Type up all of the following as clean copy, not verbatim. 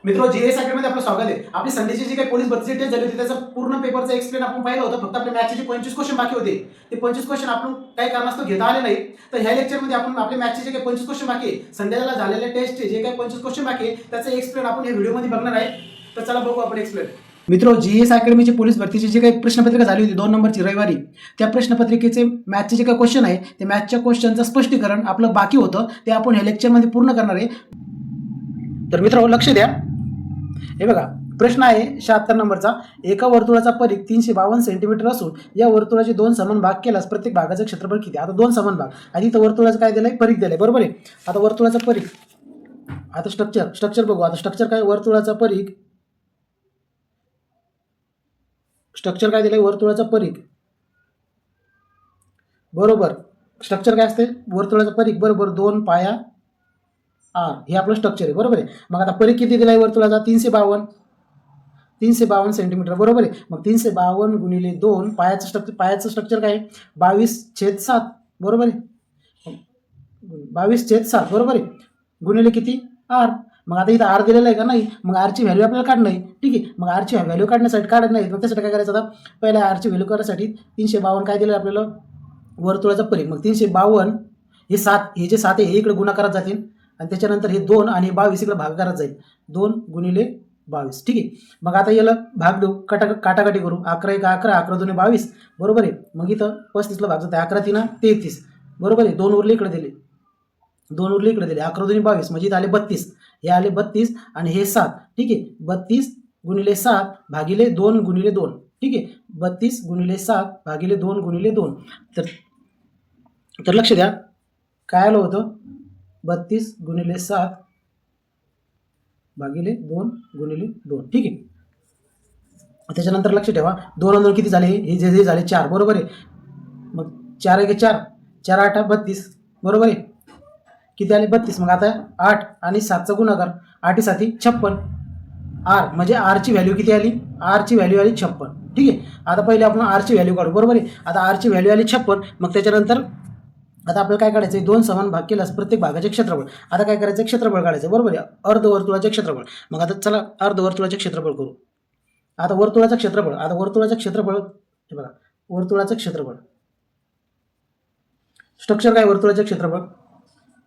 मित्रो जीएस अकॅडमीमध्ये आपलं स्वागत आहे. आपली संडेची जी काही पोलीस भरतीची टेस्ट झाली होती त्याचा पूर्ण पेपरचा एक्सप्लेन आपण पाहिलं होतं. फक्त आपल्या मॅथचे जे 25 क्वेश्चन बाकी होते ते 25 क्वेश्चन आपण काही कारणास्तव घेता आले नाही. तर ह्या लेक्चरमध्ये आपण आपल्या मॅथचे जे काही 25 क्वेश्चन बाकी आहे, संडेला झालेल्या टेस्टचे जे काही 25 क्वेश्चन बाकी आहे त्याचा एक्सप्लेन आपण या व्हिडिओमध्ये बघणार आहे. तर चला बघू आपण एक्सप्लेन. मित्रो जीएस अकॅडमीची पोलीस भरतीची जी काही प्रश्नपत्रिका झाली होती 2 नंबरची रविवारी, त्या प्रश्नपत्रिकेचे मॅथचे जे काही क्वेश्चन आहे ते मॅथच्या क्वेश्चनचं स्पष्टीकरण आपलं बाकी होतं ते आपण ह्या लेक्चरमध्ये पूर्ण करणार आहे. तर मित्रो लक्ष द्या. हे बघा, प्रश्न आहे 76 नंबरचा. एका वर्तुळाचा परिघ 352 सेंटीमीटर असून या वर्तुळाचे 2 समान भाग केल्यास प्रत्येक भागाचं क्षेत्रफळ किती? आता 2 समान भाग, आधी तर वर्तुळाचं काय दिलंय? परिघ दिलंय, बरोबर आहे. आता वर्तुळाचा परिघ, आता स्ट्रक्चर बघू. आता स्ट्रक्चर काय? वर्तुळाचा परिघ, स्ट्रक्चर काय दिलंय? वर्तुळाचा परिघ, बरोबर. स्ट्रक्चर काय असते? वर्तुळाचा परिघ बरोबर 2 पाया आर, हे आपलं स्ट्रक्चर आहे, बरोबर आहे. मग आता परिघ किती दिलाय वर्तुळाचा? 352 सेंटीमीटर, बरोबर आहे. मग 352 गुणिले 2, पायाचं स्ट्रक्चर काय आहे? 22/7, बरोबर आहे. 22/7, बरोबर आहे. गुणिले किती? आर. मग आता इथं आर दिलेला आहे का? नाही. मग आरची व्हॅल्यू आपल्याला काढणं आहे, ठीक आहे. मग आरची व्हॅल्यू काढण्यासाठी काढत नाही, मग त्यासाठी काय करायचं? आता पहिला आरची व्हॅल्यू करण्यासाठी 352 काय दिलं आपल्याला? वर्तुळाचा परिघ. मग 352 हे 7, हे जे 7 आहे हे इकडे गुणाकारात जातील आणि त्याच्यानंतर हे 2 आणि 22 इकडे भागाकारात जाईल. 2 गुणिले 22, ठीक आहे. मग आता याला भाग देऊ, काटाकाटी करू. 11 1 11, 11 2 22, बरोबर आहे. मग इथं 35ला भाग जाते, 11 3 33, बरोबर आहे. 2 उरले इकडे दिले, 2 उरले इकडे दिले, 11 2 22, म्हणजे इथं आले 32, हे आले 32 आणि हे 7, ठीक आहे. 32 गुणिले 7 भागिले 2 गुणिले 2, ठीक आहे. 32 गुणिले 7 भागिले 2 गुणिले 2. तर लक्ष द्या, काय आलं होतं? 32 गुणिले 7 भागिले 2 गुणिले 2, ठीक आहे. त्याच्यानंतर लक्ष ठेवा, 2 आणि 2 किती झाले? हे जे झाले 4, बरोबर आहे. मग 4 1 4, 4 8 32, बरोबर आहे. किती आले? 32. मग आता 8 आणि 7चा गुणाकार, 8 7 56. आर म्हणजे आरची व्हॅल्यू किती आली? आरची व्हॅल्यू आली 56, ठीक आहे. आता पहिले आपण आरची व्हॅल्यू काढू, बरोबर आहे. आता आरची व्हॅल्यू आली 56. मग त्याच्यानंतर आता आपल्याला काय काढायचं आहे? 2 समान भाग केल्यास प्रत्येक भागाचे क्षेत्रफळ. आता काय करायचं? क्षेत्रफळ काढायचं, बरोबर आहे. अर्धवर्तुळाचे क्षेत्रफळ. मग आता चला अर्धवर्तुळाचे क्षेत्रफळ करू. आता वर्तुळाचं क्षेत्रफळ, आता वर्तुळाचं क्षेत्रफळ हे बघा, वर्तुळाचं क्षेत्रफळ, स्ट्रक्चर काय? वर्तुळाचे क्षेत्रफळ,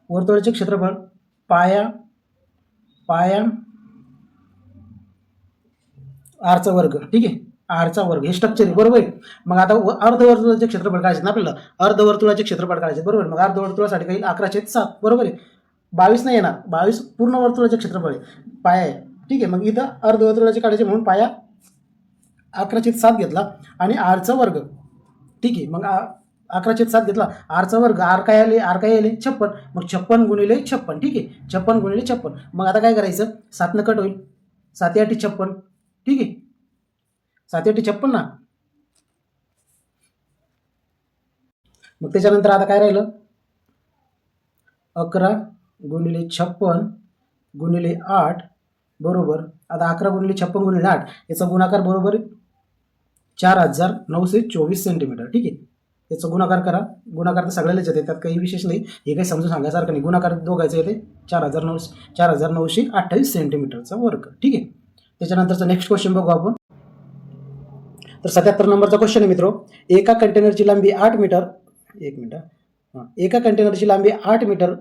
वर्तुळाचे क्षेत्रफळ पाया आरचा वर्ग, ठीक आहे. आरचा वर्ग हे स्ट्रक्चर आहे, बरोबर आहे. मग आता अर्धवर्तुळाचे क्षेत्रफळ काढायचे ना आपल्याला, अर्धवर्तुळाचे क्षेत्रफळ काढायचे, बरोबर. मग अर्धवर्तुळासाठी काही 11/7, बरोबर आहे. 22 नाही येणार, 22 पूर्ण वर्तुळाचे क्षेत्रफळ आहे, पाया आहे, ठीक आहे. मग इथं अर्धवर्तुळाचे काढायचे म्हणून पाया 11/7 घेतला आणि आरचा वर्ग, ठीक आहे. मग 11/7 घेतला, आरचा वर्ग, आर काय आले? 56. मग 56 गुणिले 56, ठीक आहे. 56 गुणिले 56. मग आता काय करायचं? 7 कट होईल, 7 8 56, ठीक आहे. 7 8 56 ना. मग त्याच्यानंतर आता काय राहिलं? 11 गुणिले 56 गुणिले 8, बरोबर. आता 11 गुणिले 56 गुणिले 8 याचा गुणाकार बरोबर 4924 सेंटीमीटर, ठीक आहे. याचा गुणाकार करा. गुणाकार तर सगळ्यालाच येते, त्यात काही विशेष नाही, हे काही समजून सांगायसारखं नाही. गुणाकार दोघायचं येते 4928 सेंटीमीटरचा वर्ग, ठीक आहे. त्याच्यानंतरचा नेक्स्ट क्वेश्चन बघू आपण. तर 77 नंबरचा क्वेश्चन आहे मित्रो. एका कंटेनरची लांबी 8 मीटर, एक मिनिट, एका कंटेनरची लांबी 8 मीटर,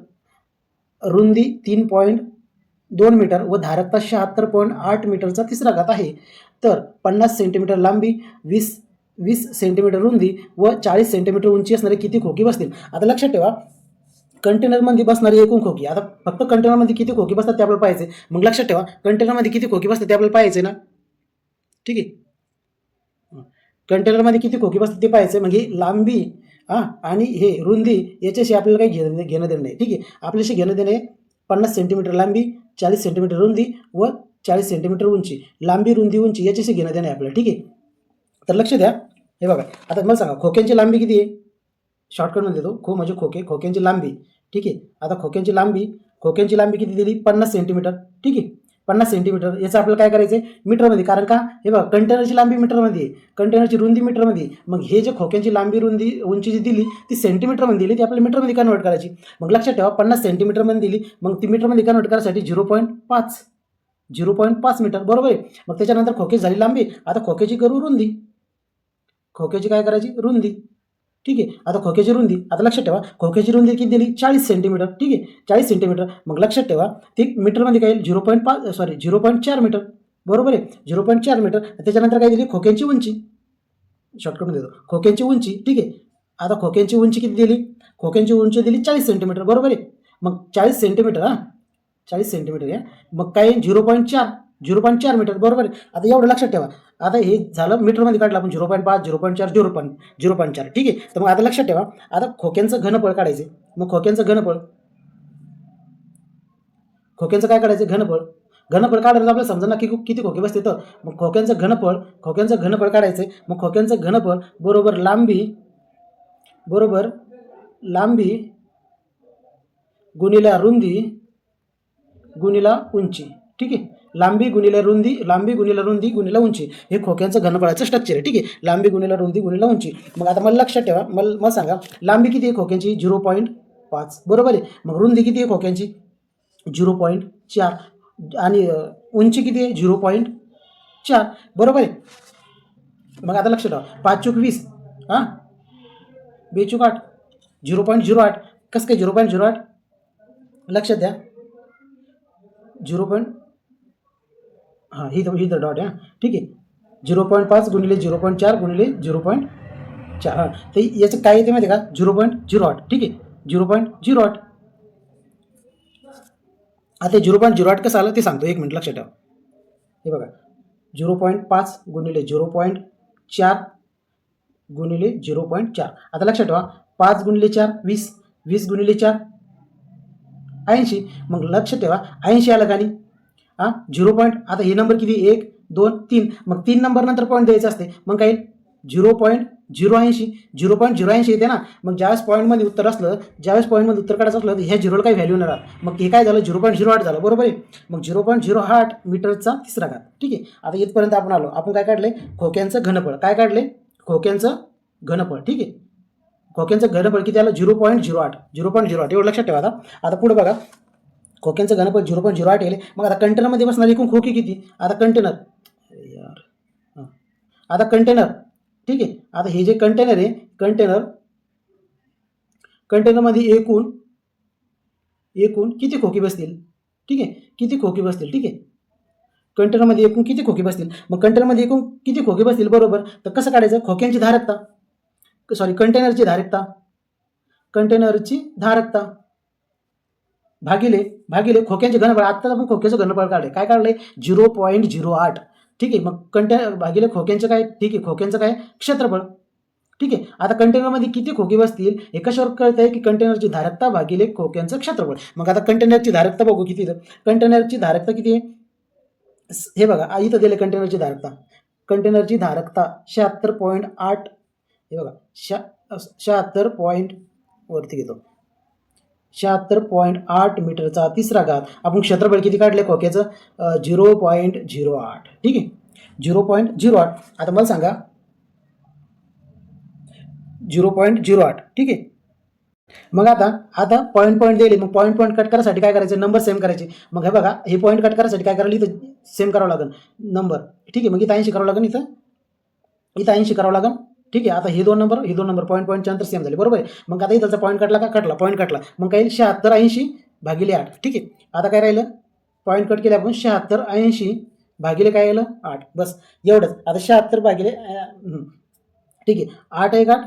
रुंदी 3.2 मीटर व धारकता 76.8 मीटरचा तिसरा घात आहे. तर 50 सेंटीमीटर लांबी, 20 सेंटीमीटर रुंदी व 40 सेंटीमीटर उंची असणारे किती खोकी बसतील? आता लक्षात ठेवा, कंटेनरमध्ये बसणारी एकूण खोकी, आता फक्त कंटेनरमध्ये किती खोकी बसतात ते आपल्याला पाहायचे. मग लक्षात ठेवा, कंटेनरमध्ये किती खोकी बसतात ते आपल्याला पाहायचे ना, ठीक आहे. कंटेनरमध्ये किती खोकी बसतात ते पाहायचे. म्हणजे लांबी आणि हे रुंदी याच्याशी आपल्याला काही घेणं देणं नाही, ठीक आहे. आपल्याशी घेणं देणं आहे 50 सेंटीमीटर लांबी, 40 सेंटीमीटर रुंदी व 40 सेंटीमीटर उंची. लांबी, रुंदी, उंची याच्याशी घेणं देणं आहे आपल्याला, ठीक आहे. तर लक्ष द्या, हे बघा. आता मला सांगा खोक्यांची लांबी किती आहे? शॉर्टकटमध्ये देतो, खो म्हणजे खोक्यांची लांबी, ठीक आहे. आता खोक्यांची लांबी किती दिली? 50 सेंटीमीटर, ठीक आहे. 50 सेंटीमीटर याचं आपल्याला काय करायचं आहे? मीटरमध्ये, कारण का हे बघा कंटेनरची लांबी मीटरमध्ये आहे, कंटेनरची रुंदी मीटरमध्ये. मग हे जे खोक्यांची लांबी, रुंदी, उंची जी दिली ती सेंटीमीटरमध्ये दिली, ती आपल्याला मीटरमध्ये कन्वर्ट करायची. मग लक्षात ठेवा 50 सेंटीमीटरमध्ये दिली, मग ती मीटरमध्ये कन्वर्ट करायसाठी 0.5 0.5 मीटर, बरोबर आहे. मग त्याच्यानंतर खोक्याची झाली लांबी. आता खोक्याची करू रुंदी. खोक्याची काय करायची? रुंदी. ठीक आहे. आता खोक्याची रुंदी, आता लक्षात ठेवा खोक्याची रुंदी किती दिली? 40 सेंटीमीटर. ठीक आहे, 40 सेंटीमीटर. मग लक्षात ठेवा ती मीटरमध्ये काय येईल? 0.4 मीटर, बरोबर आहे. 0.4 मीटर. त्याच्यानंतर काय दिली? खोक्यांची उंची. शॉर्टकटमध्ये देतो, खोक्यांची उंची. ठीक आहे. आता खोक्यांची उंची किती दिली? खोक्यांची उंची दिली 40 सेंटीमीटर, बरोबर आहे. मग 40 सेंटीमीटर, 40 सेंटीमीटर आहे. मग काय? 0.4 मीटर, बरोबर आहे. आता एवढं लक्षात ठेवा. आता हे झालं मीटरमध्ये काढलं आपण 0.5, 0.4, 0.4. ठीक आहे. तर मग आता लक्षात ठेवा, आता खोक्यांचं घनफळ काढायचे. मग खोक्यांचं काय काढायचं? घनफळ काढायला आपल्याला समजा ना की किती खोके बसते. तर मग खोक्यांचं घनफळ काढायचं. मग खोक्यांचं घनफळ बरोबर लांबी गुणिले रुंदी गुणिले उंची. ठीक आहे. लांबी गुणिले रुंदी गुणिले उंची हे खोक्यांचं घनफळाचं स्ट्रक्चर आहे. ठीक आहे. लांबी गुणिले रुंदी गुणिले उंची. मग आता मला लक्षात ठेवा, मला सांगा लांबी किती आहे खोक्यांची? 0.5, बरोबर आहे. मग रुंदी किती आहे खोक्यांची? 0.4 आणि उंची किती आहे? 0.4, बरोबर आहे. मग आता लक्षात ठेवा 5 चूक 20, 2 चूक 8, 0.08. कसं काय 0.08? लक्षात द्या 0. ही तर डॉट आहे. ठीक आहे. 0.5 गुणिले 0.4 गुणिले 0.4. तर याचं काय येते माहिती आहे का? 0.08. ठीक आहे, 0.08. आता 0.08 कसं आलं ते सांगतो, 1 मिनिट लक्षात ठेवा. हे बघा 0.5 गुणिले 0.4 गुणिले 0.4. आता लक्षात ठेवा 5 गुणिले 4 20, 20 गुणिले 4 80. मग लक्षात ठेवा 80 आलं का नाही? 0. आता हे नंबर किती? 1 2 3. मग 3 नंबर नंतर पॉईंट द्यायचं असते. मग काय 0.080 येते ना. मग ज्यावेळेस पॉईंटमध्ये उत्तर काढायचं असलं तर ह्या झिरोला काही व्हॅल्यू नाही राहत. मग हे काय झालं? 0.08 झालं, बरोबर आहे. मग 0.08 मीटरचा तिसरा घात. ठीक आहे. आता इथपर्यंत आपण आलो. आपण काय काढले? खोक्यांचं घनफळ. काय काढले? खोक्यांचं घनफळ. ठीक आहे. खोक्यांचं घनफळ किती आलं? 0.08. एवढं लक्षात ठेवा. आता पुढे बघा खोक्यांचं घनफळ 0.08 येईल. मग आता कंटेनरमध्ये बसणार एकूण खोके किती? आता कंटेनर. ठीक आहे. आता हे जे कंटेनर आहे, कंटेनरमध्ये एकूण किती खोके बसतील? ठीक आहे, किती खोके बसतील? ठीक आहे. कंटेनरमध्ये एकूण किती खोके बसतील? मग कंटेनरमध्ये एकूण किती खोके बसतील, बरोबर. तर कसं काढायचं? कंटेनरची धारकता भागिले खोक्यांचे घनफळ. आता आपण खोक्याचं घनफळ काढले. काय काढले? 0.08. ठीक आहे. मग कंटेनर भागिले खोक्यांचं काय? ठीक आहे, खोक्यांचं काय? क्षेत्रफळ. ठीक आहे. आता कंटेनरमध्ये किती खोके बसतील हे कशावर कळत आहे? की कंटेनरची धारकता भागिले खोक्यांचं क्षेत्रफळ. मग आता कंटेनरची धारकता बघू किती. कंटेनरची धारकता किती आहे? हे बघा इथं दिले कंटेनरची धारकता. 76.8. हे बघा 76 वरती घेतो 76.8 मीटरचा तिसरा घात. आपण क्षेत्रफळ किती काढले खोक्याचं? 0.08. ठीक आहे, 0.08. आता मला सांगा 0.08. ठीक आहे. मग आता पॉईंट दिले. मग पॉईंट कट करायसाठी काय करायचं? नंबर सेम करायचे. मग हे बघा हे पॉईंट कट करायसाठी काय करायला? इथं सेम करावं लागेल नंबर. ठीक आहे. मग इथं 80 करावं लागेल. इथं 80 करावं लागेल. ठीक आहे. आता हे दोन नंबर पॉईंटच्या अंतर सेम झाले, बरोबर आहे. मग आता इथलचा पॉईंट कटला. मग काय 76 80 भागिले 8. ठीक आहे. आता काय राहिलं? पॉईंट कट केले आपण 76 80 भागिले काय आलं? 8. बस एवढंच. आता 76 भागिले ठीक आहे 8 1 8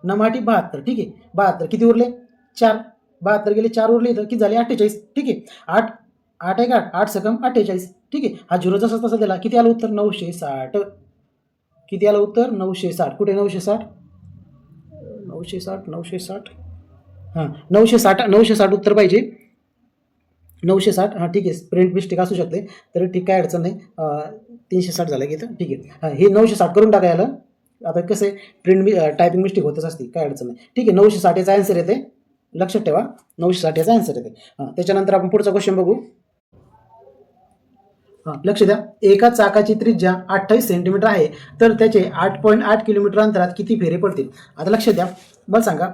9 8 72. ठीक आहे. 72 किती उरले? 4. 72 गेले 4 उरले तर किती झाले? 48. ठीक आहे. 8 8 1 8 8 सकम 48. ठीक आहे. हा 0 जसा तसा दिला. किती आलं उत्तर? 960. किती आलं उत्तर? 960. कुठे 960? 960 हां 960 उत्तर पाहिजे. 960. हां ठीक आहे. प्रिंट मिस्टेक असू शकते तरी ठीक, काय अडचण नाही. 360 झालं की इथं. ठीक आहे. हां हे 960 करून टाकायला. आता कसं आहे टायपिंग मिस्टेक होतच असते, काय अडचण नाही. ठीक आहे. 960 याचा आन्सर येते. लक्षात ठेवा 960 याचा आन्सर येते. हां त्याच्यानंतर आपण पुढचा क्वेश्चन बघू. लक्ष द्या. एका चाकाची त्रिज्या 28 सेंटीमीटर आहे तर त्याचे 8.8 किलोमीटर अंतरात किती फेरे पडतील? आता लक्ष द्या. मला सांगा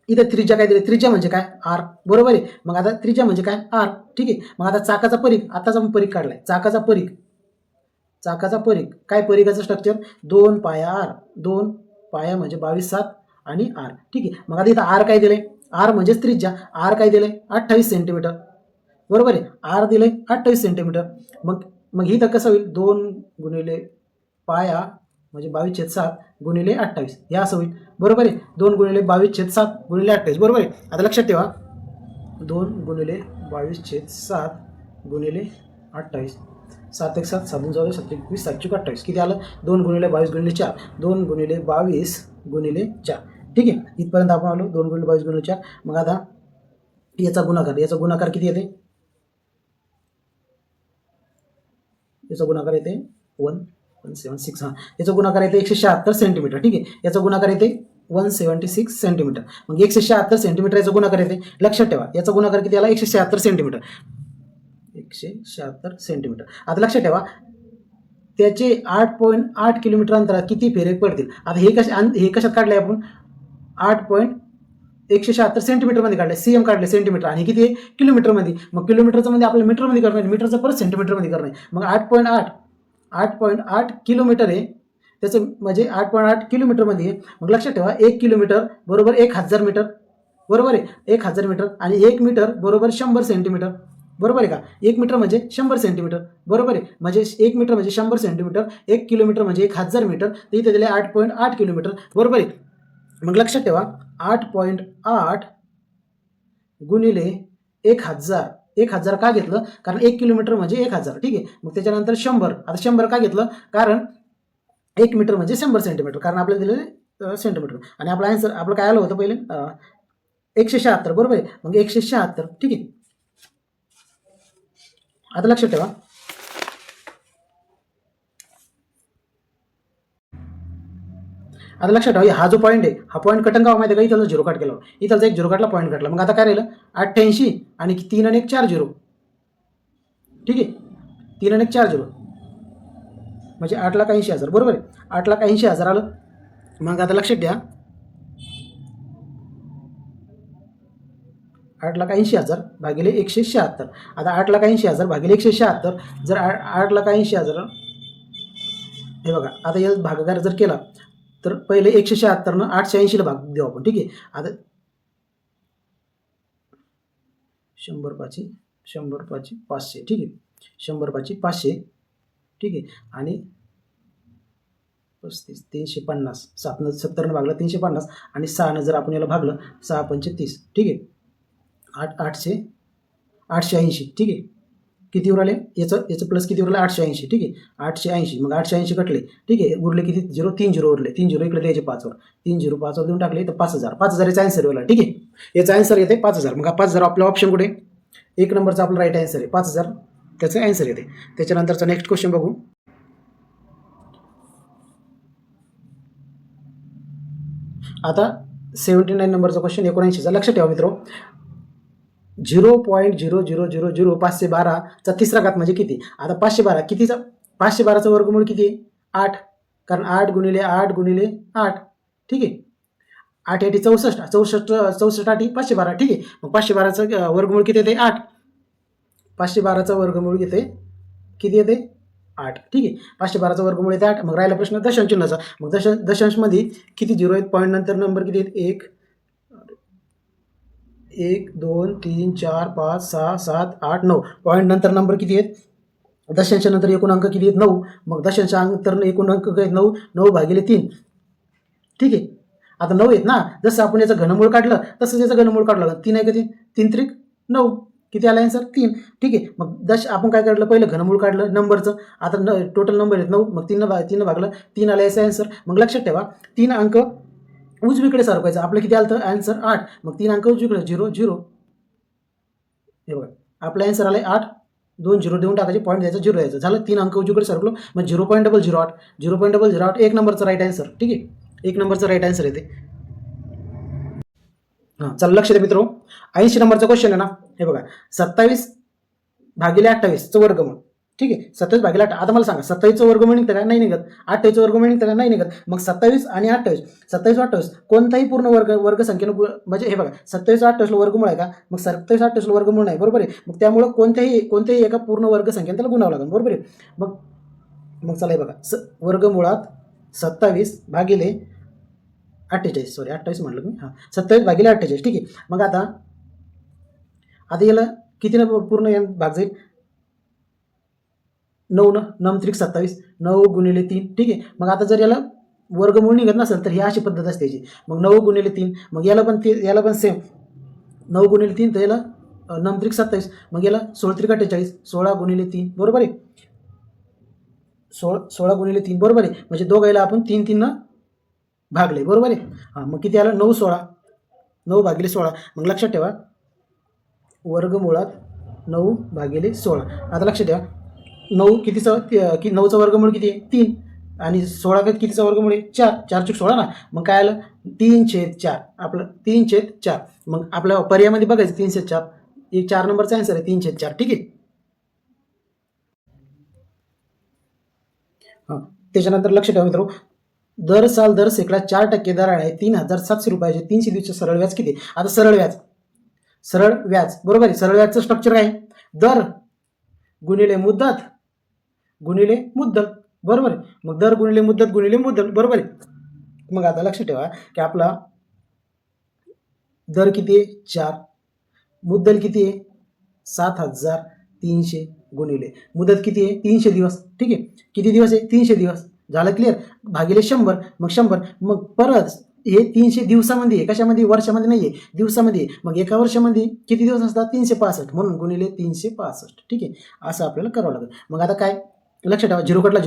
इथं त्रिज्या काय दिली, त्रिज्या म्हणजे काय आर, बरोबर आहे. मग आता त्रिज्या म्हणजे काय आर, ठीक आहे. मग आता चाकाचा परीघ, आताच आपण परीघ काढलाय, चाकाचा परीघ काय परीघाचं स्ट्रक्चर 2 पाया आर, 2 पाया म्हणजे 22/7 आणि आर, ठीक आहे. मग आता इथं आर काय दिलंय, आर म्हणजेच त्रिज्या, आर काय दिलंय 28 सेंटीमीटर, बरोबर आहे. आर दिलंय 28 सेंटीमीटर. मग मग ही तर कसं होईल, 2 गुणिले पाया म्हणजे 22/7 गुणिले 28 हे असं होईल, बरोबर आहे. 2 गुणिले 22/7 गुणिले 28, बरोबर आहे. आता लक्षात ठेवा 2 गुणिले 22/7 गुणिले 28, 7 1 7 7 2 7 21 7 चौक 28 किती आलं, 2 गुणिले 22 गुणिले 4, 2 गुणिले 22 गुणिले 4, ठीक आहे. इथपर्यंत आपण आलो 2 गुणिले 22 गुणिले 4. मग आता याचा गुणाकार किती येते, याचा गुणाकार येते 176, हां याचा गुणाकार येते 176 सेंटीमीटर, ठीक आहे. याचा गुणाकार येते 176 सेंटीमीटर. मग 176 सेंटीमीटर याचा गुणाकार येते, लक्षात ठेवा याचा गुणाकार किती आला 176 सेंटीमीटर, 176 सेंटीमीटर. आता लक्षात ठेवा त्याचे 8.8 किलोमीटर अंतरात किती फेरे पडतील. आता हे कशात काढले आपण, 8.176 सेंटीमीटरमध्ये काढले, सीएम काढले सेंटीमीटर, आणि किती आहे किलोमीटरमध्ये. मग किलोमीटरचं मध्ये आपल्याला मीटरमध्ये करणार, मीटरचं परत सेंटीमीटरमध्ये करणार. मग 8.8 किलोमीटर आहे त्याचं, म्हणजे 8.8 किलोमीटरमध्ये आहे. मग लक्षात ठेवा 1 किलोमीटर बरोबर 1000 मीटर, बरोबर आहे. 1000 मीटर आणि 1 मीटर बरोबर 100 सेंटीमीटर, बरोबर आहे का. 1 मीटर म्हणजे 100 सेंटीमीटर, बरोबर आहे. म्हणजे 1 मीटर म्हणजे 100 सेंटीमीटर, 1 किलोमीटर म्हणजे 1000 मीटर, तर इथे दिले 8.8 किलोमीटर, बरोबर आहे. मग लक्षात ठेवा 8.8 गुणिले 1000 का घेतलं, कारण 1 किलोमीटर म्हणजे 1000, ठीक आहे. मग त्याच्यानंतर 100, आता 100 का घेतलं, कारण 1 मीटर म्हणजे 100 सेंटीमीटर, कारण आपल्याला दिलेलं सेंटीमीटर, आणि आपला आन्सर आपलं काय आलं होतं पहिले 176, बरोबर आहे. मग 176, ठीक आहे. आता लक्षात ठेवा हा जो पॉईंट आहे, हा पॉईंट कटन गाव माहिती आहे का, इथं झिरो काट केला, इथं एक झिरो काटला पॉईंट काढला. मग आता काय राहिलं 88 आणि 3 आणि 1 4 0, ठीक आहे. 3 आणि 1 4 0 म्हणजे 8,80,000, बरोबर आहे. 8,80,000 आलं. मग आता लक्षात द्या 8,80,000 भागिले 176. आता 8,80,000 भागिले 176, जर 8,80,000, हे बघा आता या भागाकार जर केला तर पहिले 176 880ला भाग देऊ आपण, ठीक आहे. आता 100 × 500, ठीक आहे. 100 × 500, ठीक आहे. आणि 35 350, 70 भागलं 350, आणि 6 जर आपण याला भागलं 6 पंचे 30, ठीक आहे. 880, ठीक आहे. किती उरले, याचं प्लस किती उरलं 880, ठीक आहे. 880, मग 880 कटले, ठीक आहे. उरले किती 0, 3 0 उरले, 3 0 इकडे द्यायचे 5 वर, 3 0 5 वर देऊन टाकले तर 5,000 याचा आन्सर येईल, ठीक आहे. याचा आन्सर येते 5,000. मग 5,000 आपला ऑप्शन कुठे, 1 नंबरचा आपला राईट आन्सर आहे 5,000, त्याचं आन्सर येते. त्याच्यानंतरचा नेक्स्ट क्वेश्चन बघू. आता 79 नंबरचा क्वेश्चन 79चा, लक्षात ठेवा मित्र, 0.0000 512चा तिसरा घात म्हणजे किती. आता 512 कितीचा, 512चं वर्गमूळ किती आहे 8, कारण 8 गुणिले 8 गुणिले 8, ठीक आहे. 8 8 64, 64 8 512, ठीक आहे. मग 512चं वर्गमूळ किती येते 8, 512चा वर्गमूळ येते किती येते 8, ठीक आहे. 512चा वर्गमूळ येते 8. मग राहिला प्रश्न दशांश चिन्हाचा. मग दशांशमध्ये किती झिरो आहेत, पॉईंट नंतर नंबर किती आहेत 1 2 3 4 5 6 7 8 9, पॉईंट नंतर नंबर किती आहेत, दशांशा नंतर एकूण अंक किती आहेत 9. मग दशांशा नंतर एकूण अंक काय 9, 9 भागिले 3, ठीक आहे. आता 9 आहेत ना, जसं आपण याचं घनमूळ काढलं तसंच याचं घनमूळ काढलं, 3 आहे का 3 त्रिक 9, किती आला आन्सर 3, ठीक आहे. मग आपण काय काढलं, पहिलं घनमूळ काढलं नंबरचं, आता टोटल नंबर आहेत 9, मग 3 भागलं 3 आला याचा आन्सर. मग लक्षात ठेवा 3 अंक उजवीकडे सरकवायचं, आपलं किती आलं तर आन्सर 8, मग 3 अंक उजवीकडे 0 0, हे बघा आपला आन्सर आला 8, 2 0 देऊन टाकायचे, पॉईंट द्यायचं 0 द्यायचं, झालं 3 अंक उजवीकडे सरकलो, मग 0.008, 0.008 1 नंबरचं राईट आन्सर, ठीक आहे. 1 नंबरचं राईट आन्सर येते. हां चला लक्ष द्या मित्रो, 80 नंबरचा क्वेश्चन आहे ना, हे बघा 27 भागिले 28चं वर्गमूळ, ठीक आहे. 27 भागिले 8. आता मला सांगा 27चं वर्गमूळ निघतं का? नाही निघत. 28चं वर्गमूळ निघतं का? नाही निघत. मग 27 आणि 28, 27 28 कोणताही पूर्ण वर्ग संख्येनं म्हणजे हे बघा 27 28ला वर्गमूळ आहे का? मग 27 28ला वर्गमूळ नाही, बरोबर आहे. मग त्यामुळं कोणत्याही एका पूर्ण वर्ग संख्येने त्याला गुणावं लागेल, बरोबर आहे. मग चला हे बघा वर्गमुळात 27 भागिले 48, सॉरी 28 म्हटलं मी, 27 भागिले 48, ठीक आहे. मग आता याला किती पूर्ण भाग जाईल? 9 9 27, 9 गुणिले 3, ठीक आहे. मग आता जर याला वर्गमूळ निघत नसेल तर ही अशी पद्धत असते याची. मग 9 गुणिले 3, मग याला पण सेम 9 गुणिले 3, तर याला 9 27, मग याला 16 48, 16 गुणिले 3, बरोबर आहे. 16 गुणिले 3, बरोबर आहे. म्हणजे दोघायला आपण 3 3 भागले, बरोबर आहे. मग किती आलं? 9 16, 9 भागिले 16. मग लक्षात ठेवा वर्गमुळात 9 भागिले 16. आता लक्षात ठेवा 9 कितीचा 9चा वर्गमूळ किती आहे? 3 आणि 16 कितीचा वर्गमूळ आहे? 4. 4 चूक 16 ना. मग काय आलं? 3/4. आपलं 3/4. मग आपल्या पर्यायामध्ये बघायचं 3/4. एक 4 नंबरचा आन्सर आहे 3/4, ठीक आहे. त्याच्यानंतर लक्ष ठेवा मित्र, दर साल दर सेकला 4% दराने आहे 3700 रुपयाचे 300 दिवसाचे सरळ व्याज किती? आता सरळ व्याज बरोबर आहे. सरळ व्याजचं स्ट्रक्चर काय? दर गुणिले मुदत गुणिले मुद्दल, बरोबर आहे. मग दर गुणिले मुद्दल, बरोबर आहे. मग आता लक्ष ठेवा की आपला दर किती आहे? 4, मुद्दल किती आहे? 7300 गुणिले मुदत किती आहे? 300 दिवस, ठीक आहे. किती दिवस आहे? 300 दिवस. झालं क्लिअर? भागिले 100, मग 100, मग परत हे 300 दिवसामध्ये आहे, कशामध्ये? वर्षामध्ये नाही आहे, दिवसामध्ये. मग एका वर्षामध्ये किती दिवस असतात? 365, म्हणून गुणिले 365, ठीक आहे. असं आपल्याला करावं लागेल. मग आता काय लक्षात ठेवा, 0 कटला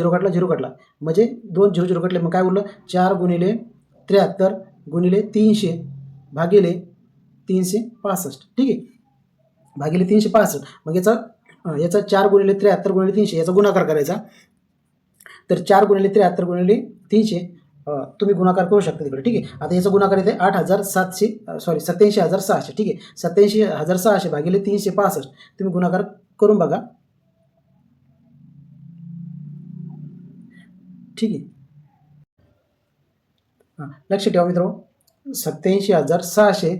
म्हणजे 2 0 0 कटले. मग काय उरलं? 4 गुणिले 73 गुणिले 300 भागिले 365, ठीक आहे. भागिले 365. मग याचा 4 गुणिले 73 गुणिले 300 याचा गुणाकार करायचा. तर 4 गुणिले 73 गुणिले 300 तुम्ही गुणाकार करू शकता तिकडे, ठीक आहे. आता याचा गुणाकार येते 87,600, ठीक आहे. 87,600 भागिले 365 तुम्ही गुणाकार करून बघा, ठीक आहे. लक्ष ठेवा मित्रांनो, 87,600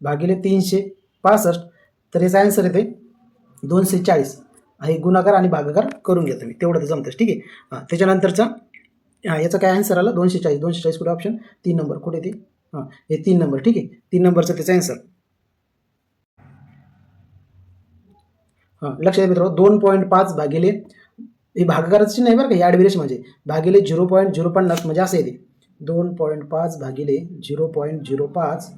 भागिले 365, तर याचा आन्सर येते 240. हे गुणाकार आणि भागाकार करून घ्या तुम्ही, तेवढं तर जमतंच, ठीक आहे. त्याच्यानंतरचा याचा काय आन्सर आला? 240. 240 कुठे? Option 3 number. कुठे ते? हे 3 नंबर, ठीक आहे. 3 नंबरचा त्याचा आन्सर. लक्ष द्या मित्रांनो, 2.5 भागिले हे भागाकाराची नाही बरं का, या ॲडव्हिरेशन म्हणजे भागिले 0.050 म्हणजे असं येते 2.5 भागिले 0.05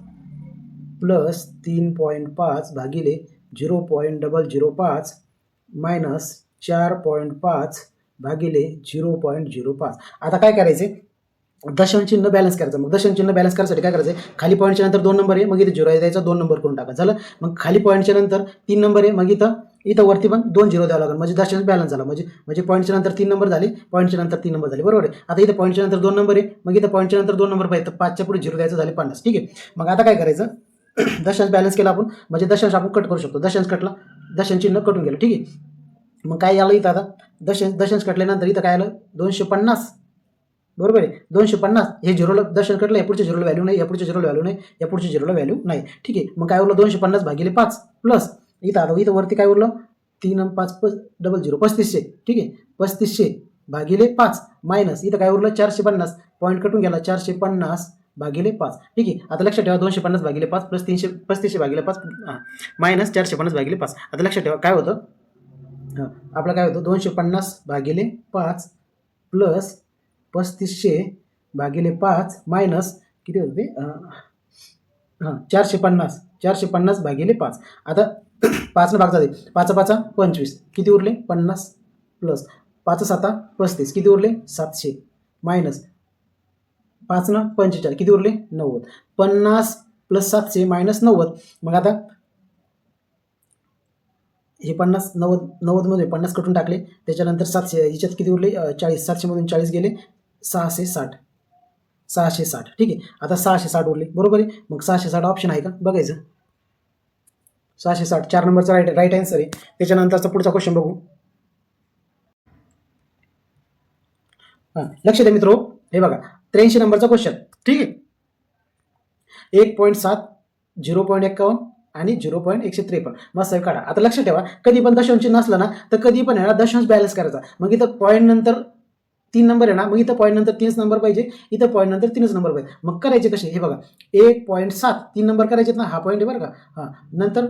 प्लस 3.5 भागिले 0.005 मायनस 4.5 भागिले 0.05. आता काय करायचे? दशांश चिन्ह बॅलन्स करायचं. मग दशांश चिन्ह बॅलन्स करायसाठी काय करायचं? खाली पॉईंटच्या नंतर 2 नंबर आहे, मग इथे 0 आहे, द्यायचा 2 नंबर करून टाका, झालं. मग खाली पॉईंटच्या नंतर 3 नंबर आहे, मग इथं वरती पण 2 0 द्यावं लागेल, म्हणजे दशांश बॅलन्स झाला. म्हणजे पॉईंटच्या नंतर 3 नंबर झाले, पॉईंटच्या नंतर 3 नंबर झाले, बरोबर आहे. आता इथं पॉईंटच्या नंतर 2 नंबर आहे, मग इथं पॉईंटच्या नंतर 2 नंबर पाहिजे, तर 5च्या पुढे 0 द्यायचं, झाले 50, ठीक आहे. मग आता काय करायचं? दशांश बॅलन्स केला आपण, म्हणजे दशांश आपण कट करू शकतो. दशांश कटला, दशांश चिन्ह कटून गेलं, ठीक आहे. मग काय आलं इथं? आता दशांश कटल्यानंतर इथं काय आलं? 250, बरोबर आहे. 250 हे 0ला दशांश कटलं, या पुढच्या 0ला व्हॅल्यू नाही, या पुढच्या 0ला व्हॅल्यू नाही, या पुढच्या 0ला व्हॅल्यू नाही, ठीक आहे. मग काय उरलं? 250 भागिले 5 प्लस इथं वरती काय उरलं? 3 आणि 5 00 3500, ठीक आहे. 3500 भागिले 5 मायनस इथं काय उरलं? 450, पॉईंट कटून गेला, 450 भागिले 5, ठीक आहे. आता लक्षात ठेवा 250 भागिले 5 प्लस 3500 भागिले 5 मायनस 450 भागिले 5. आता लक्षात ठेवा काय होतं? आपलं काय होतं? 250 भागिले 5 प्लस 3500 भागिले 5 मायनस किती होतं ते? 450 भागिले 5. आता 5 भाग जाते, 5 5 25, किती उरले? 50 प्लस 5 7 35, किती उरले? 700 मायनस 5 45, किती उरले? 90. 50 प्लस 700 मायनस 90. मग आता हे 50 90मध्ये 50 कटून टाकले, त्याच्यानंतर 700 याच्यात किती उरले? 40. 700मधून 40 गेले, 660, ठीक आहे. आता 660 उरले, बरोबर आहे. मग 660 ऑप्शन आहे का बघायचं. 660 4 नंबरचा राईट आन्सर आहे. त्याच्यानंतरचा पुढचा क्वेश्चन बघू. हां, लक्ष द्या मित्रो. हे बघा 83 नंबरचा क्वेश्चन. ठीक आहे. 1.7, 0.51 आणि 0.153. मग सही काढा. आता लक्षात ठेवा, कधी पण दशांश चिन्ह असलं ना तर कधी पण आहे ना दशांश बॅलन्स करायचा. मग इथं पॉईंट नंतर 3 नंबर आहे ना, मग इथं पॉईंट नंतर 3 नंबर पाहिजे, इथं पॉईंट नंतर 3 नंबर पाहिजे. मग करायचे कसे हे बघा. 1.7 3 नंबर करायचे ना, हा पॉईंट आहे बरं का. हां, नंतर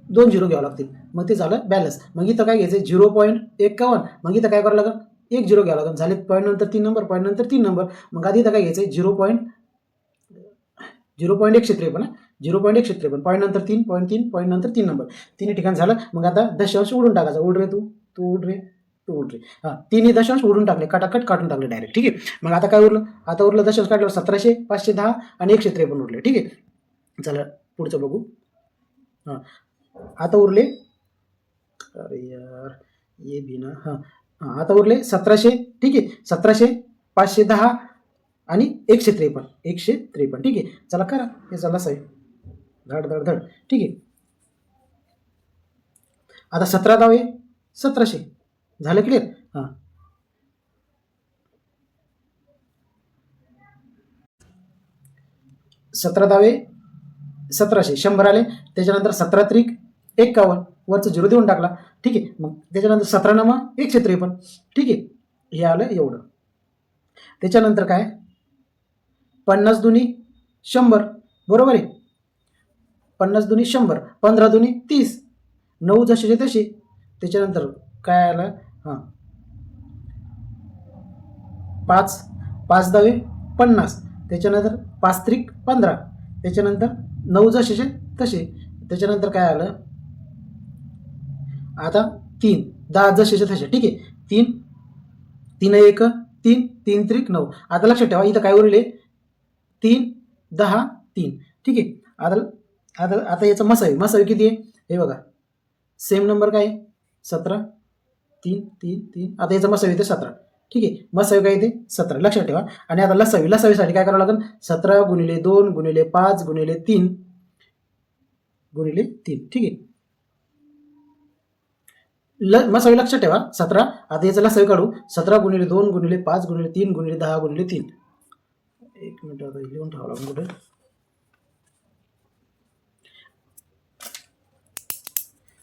2 झिरो घ्यावं लागतील. मग ते झालं बॅलन्स. मग इथं काय घ्यायचं 0.51. मग इथं काय करावं लागेल, 1 झिरो घ्यावं लागेल. झाले पॉईंट नंतर 3 नंबर, पॉईंट नंतर 3 नंबर. मग आधी इथं काय घ्यायचं 0.153. 0.153 पॉईंट नंतर 3, पॉईंट 3, पॉईंट नंतर 3 नंबर. तिन्ही ठिकाण झालं. मग आता दशांश उडून टाकायचा. उड रे तू, तू उड रे, तू उड रे. हां, तिन्ही दशांश उडून टाकले, कटाकट काढून टाकले डायरेक्ट. ठीक आहे. मग आता काय उरलं, आता उरलं दशांश काढल्यावर 1700, 510 आणि 153 उरले. ठीक आहे. चला पुढचं बघू. हां, आता उरले, अरे यार ये भी ना. हां हां, आता उरले 1700. ठीक आहे. 1700, 510 आणि 153. 153. ठीक आहे. चला करा हे. चला साहेब धड धड धड. ठीक आहे. आता 17 दावे 1700 झालं. क्लिअर. हां, 17 दावे 1700, 100 आले. त्याच्यानंतर 17 त्रिक 51, वरचं 0 देऊन टाकला. ठीक आहे. मग त्याच्यानंतर 17 नमा 153. ठीक आहे. हे आलं एवढं. त्याच्यानंतर काय 50 दुनी 100 बरोबर आहे. 50 दुनी 100, 15 दुनी 30, 9 जसेचे तसे. त्याच्यानंतर काय आलं, हां 5 5 दावे 50. त्याच्यानंतर 5 त्रिक 15. त्याच्यानंतर 9 जसेचे तसे. त्याच्यानंतर काय आलं, आता 3 10 जसेचे तसे. ठीक आहे. 3 3 1 3, 3 त्रिक 9. आता लक्षात ठेवा इथं काय उरले 3 10 3. ठीक आहे. आता आता आता याचं मसावी किती आहे हे बघा. सेम नंबर काय आहे 17 3 3 3. आता याचं मसावी येते 17. ठीक आहे. मसावी काय येते 17. लक्षात ठेवा. आणि आता लसावीसाठी काय करावं लागेल 17 गुणिले 2 गुणिले 5 गुणिले 3 गुणिले 3. ठीक आहे. मसावी लक्षात ठेवा 17. आता याचं लसावी काढू. 17 गुणिले 2 गुणिले 5 गुणिले 3 गुणिले 10 गुणिले 3. एक मिनिट आता लिहून ठेवावं लागेल कुठे.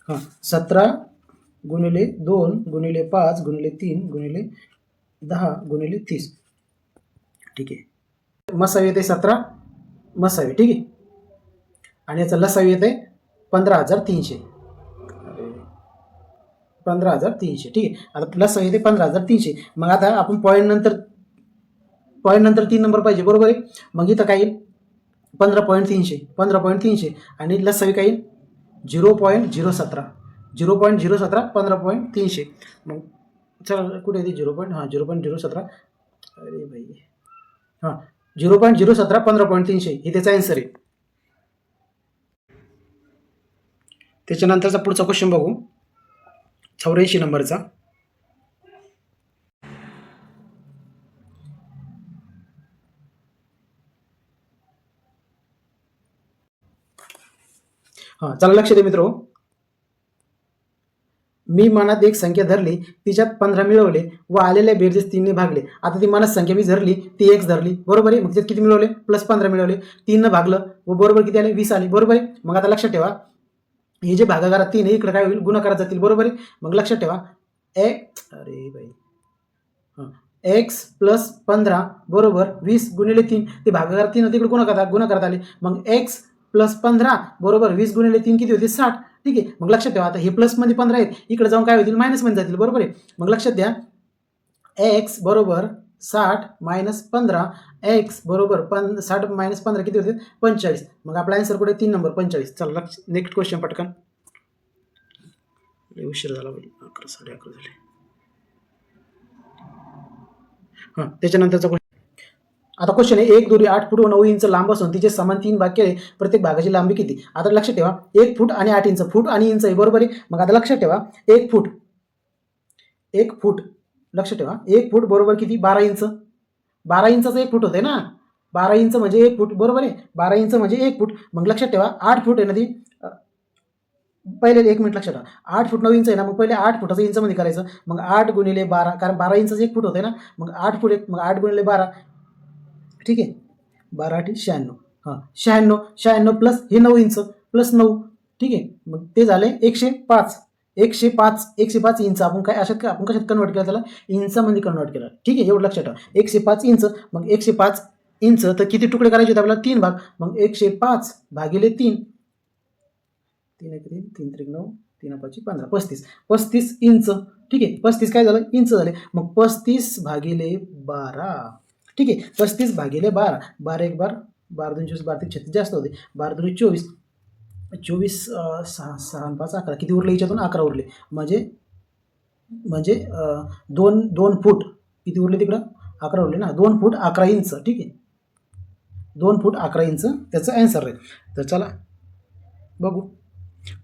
हां 17 गुणिले 2 गुणिले 5 गुणिले 3 गुणिले 10 गुणिले 30. ठीक आहे. मसावी येते 17 मसावी. ठीक आहे. आणि याचा लसावी येते 15,300. 15,300. ठीक आहे. आता लसावी येते 15,300. मग आता आपण पॉईंट नंतर 3 नंबर पाहिजे बरोबर आहे. मग इथं काय येईल 15.300 15.300 आणि लसावी काय येईल 0.017 0.017 15.300. मग चला कुठे येते 0.017. अरे भाई हां 0.017 15.300 हे त्याचा आन्सर आहे. त्याच्यानंतरचा पुढचा क्वेश्चन बघू 84 नंबरचा. हां चला लक्ष दे मित्रो. मी मनात एक संख्या धरली, तिच्यात 15 मिळवले व आलेल्या बेरजेस 3ने भागले. आता ती मनात संख्या मी धरली, ती x धरली बरोबर आहे. मग त्यात किती मिळवले +15 मिळवले. 3 भागलं व बरोबर किती आले 20 आले बरोबर आहे. मग आता लक्षात ठेवा हे जे भागाकारात 3 आहे इकडे काय होईल गुणाकारात जातील बरोबर आहे. मग लक्षात ठेवा अरे भाई हां x + 15 बरोबर 20 गुणिले 3. ते भागाकारात 3 तिकडे गुणाकारात आले. मग x + 15 बरोबर 20 गुणिले 3 किती होते 60. ठीक आहे. मग लक्षात ठेवा आता हे प्लसमध्ये 15 आहेत इकडे जाऊन काय होतील मायनसमध्ये जातील बरोबर आहे. मग लक्षात द्या x बरोबर 60 - 15 x बरोबर 60 - 15 किती होते 45. मग आपला आन्सर कुठे 3 नंबर 45. चला नेक्स्ट क्वेश्चन पटकन. उशीर झाला भाई 11 11:30 झाले. हां त्याच्यानंतरचा क्वेश्चन. आता क्वेश्चन आहे 1 दोरी 8 फूट व 9 इंच लांब असून तिचे समान 3 भाग केले, प्रत्येक भागाची लांबी किती. आता लक्षात ठेवा 1 फूट आणि 8 इंच. फूट आणि इंच आहे बरोबर आहे. मग आता लक्षात ठेवा 1 फूट लक्षात ठेवा 1 फूट बरोबर किती 12 इंच. 12 इंचाचं 1 फूट होते ना. 12 इंच म्हणजे 1 फूट बरोबर आहे. 12 इंच म्हणजे 1 फूट. मग लक्षात ठेवा 8 फूट आहे ना ती पहिले 1 मिनिट लक्षात ठेवा, 8 फूट 9 इंच आहे ना, मग पहिले 8 फुटाचं इंचमध्ये करायचं, मग 8 गुणिले 12, कारण 12 इंचाचं 1 फूट होतं ना, मग 8 फूट मग 8 गुणिले 12, ठीक आहे, 12 8 96, हां 96 प्लस हे 9 इंच प्लस 9, ठीक आहे, मग ते झाले 105 इंच. आपण काय अशात आपण कशात कन्वर्ट केलं त्याला, इंचामध्ये कन्वर्ट केलं, ठीक आहे, एवढं लक्षात ठेवा, 105 इंच. मग 105 इंच तर किती तुकडे करायचे होते आपल्याला, 3 भाग, मग 105 भागिले 3, 3 1 3 3 3 9 3 5 15 35 इंच, ठीक आहे, 35 काय झालं इंच झाले, मग 35 भागिले 12, ठीक आहे, 35 भागिले 12, 12 1 12, 12 2 24, 12 3 36 जास्त होते, 12 2 24, 24 6 6 5 11, किती उरले याच्यातून, 11 उरले, म्हणजे म्हणजे 2 फूट किती उरले तिकडं, 11 उरले ना, 2 फूट 11 इंच, ठीक आहे, 2 फूट 11 इंच त्याचं ॲन्सर आहे. तर चला बघू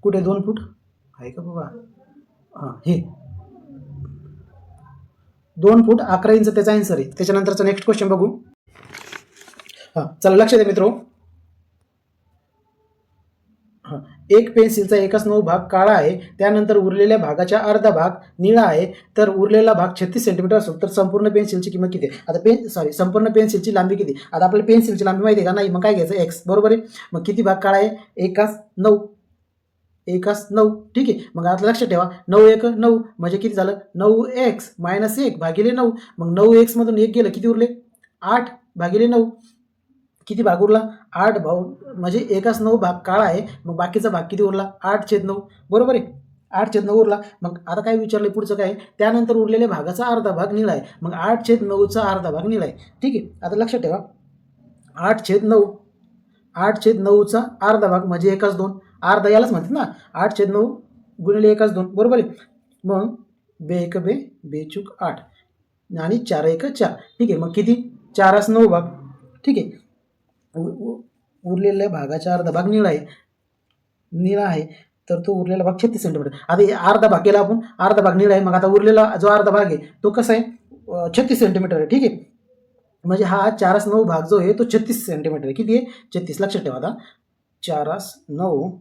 कुठे 2 फूट आहे का बाबा, हां हे 2 फूट 11 इंच त्याचा ॲन्सर आहे. त्याच्यानंतरचा नेक्स्ट क्वेश्चन बघू. हां चला लक्ष द्या मित्रो. हां, एक पेन्सिलचा एकच 9 भाग काळा आहे, त्यानंतर उरलेल्या भागाचा अर्धा भाग निळा आहे, तर उरलेला भाग 36 सेंटीमीटर असेल, तर संपूर्ण पेन्सिलची किंमत किती आहे. आता संपूर्ण पेन्सिलची लांबी किती, आता आपल्याला पेन्सिलची लांबी माहिती आहे का, नाही, मग काय घ्यायचं एक्स, बरोबर आहे, मग किती भाग काळा आहे, एकाच 9, ठीक आहे, मग आता लक्षात ठेवा 9 1 9 म्हणजे किती झालं, 9x मायनस 1 भागिले 9, मग 9x मधून 1 गेलं, किती उरले 8 भागिले 9, किती भाग उरला 8 भाग, म्हणजे एकाच 9 भाग काळा आहे, मग बाकीचा भाग किती उरला 8/9, बरोबर आहे, 8/9 उरला. मग आता काय विचारलं पुढचं काय, त्यानंतर उरलेल्या भागाचा अर्धा भाग निळा आहे, मग 8/9चा अर्धा भाग निळा आहे, ठीक आहे. आता लक्षात ठेवा 8/9चा अर्धा भाग म्हणजे एकाच 2, अर्धा यालाच म्हणतात ना, 8/9 गुणिले एकाच 2, बरोबर आहे, मग 2 1 2 2 चूक 8 आणि 4 1 4, ठीक आहे, मग किती 4 9 भाग, ठीक आहे, उरलेल्या भागाचा अर्धा भाग निळा आहे, तर तो उरलेला भाग 36 सेंटीमीटर. आता अर्धा भाग केला आपण, अर्धा भाग निळा आहे, मग आता उरलेला जो अर्धा भाग आहे तो कसा आहे 36 सेंटीमीटर आहे, ठीक आहे, म्हणजे हा 4 9 भाग जो आहे तो 36 सेंटीमीटर आहे, किती आहे 36, लक्षात ठेवा. आता 4 9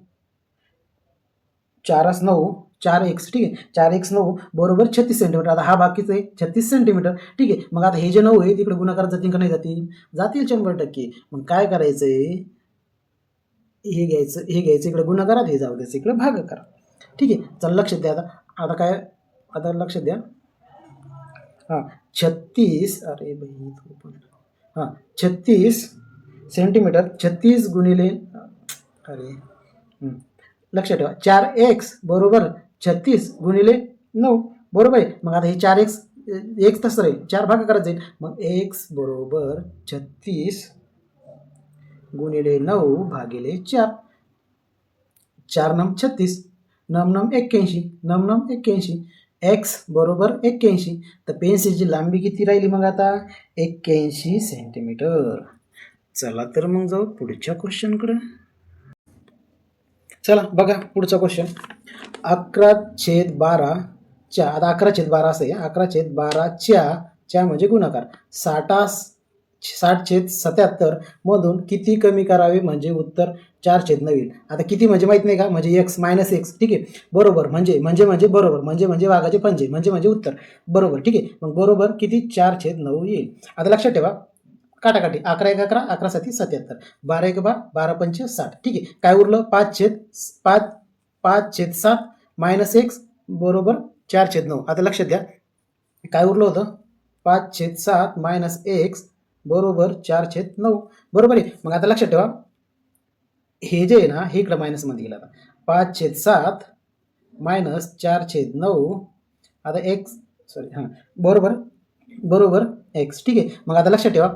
4x, ठीक आहे, 4x 9 बरोबर 36 सेंटीमीटर. आता हा भाग किती आहे 36 सेंटीमीटर, ठीक आहे, मग आता हे जे 9 आहे तिकडे गुणाकारात जातील का नाही जातील 100%. मग काय करायचंय, हे घ्यायचं इकडे गुणाकारात, हे जाऊ द्यायचं इकडे भागाकारात, ठीक आहे. चल लक्षात द्या, आता लक्षात द्या, हां 36, अरे भाई हां 36 सेंटीमीटर, 36 गुणिले, अरे लक्षात ठेवा 4x बरोबर 36 गुणिले 9, बरोबर आहे. मग आता हे 4x तसं राहील, 4 भागाकारात जाईल, मग x बरोबर 36 गुणिले 9 भागिले 4, 4 9 36, 9 9 81, 9 9 81, x बरोबर 81, तर पेन्सिलची लांबी किती राहिली मग आता 81 सेंटीमीटर. चला तर मग जाऊ पुढच्या क्वेश्चनकडे. चला बघा पुढचा क्वेश्चन, 11/12च्या, आता 11/12 असं आहे, 11/12च्या म्हणजे गुणाकार 60/77 मधून किती कमी करावे म्हणजे उत्तर 4/9 येईल. आता किती म्हणजे माहित नाही का, म्हणजे x मायनस x, ठीक आहे, बरोबर म्हणजे बरोबर म्हणजे वाघाचे पंजे म्हणजे उत्तर, बरोबर, ठीक आहे, मग बरोबर किती 4/9 येईल. आता लक्षात ठेवा काटाकाटी, 11 1 11, 11 7 77, 12 1 12, 12 5 60, ठीक आहे, काय उरलं 5/7 मायनस x बरोबर 4/9. आता लक्षात द्या काय उरलं होतं 5/7 मायनस x बरोबर 4/9, बरोबर आहे. मग आता लक्षात ठेवा हे जे आहे ना हे इकडं मायनसमध्ये गेलं, आता 5/7 मायनस 4/9, आता x बरोबर x, ठीक आहे. मग आता लक्षात ठेवा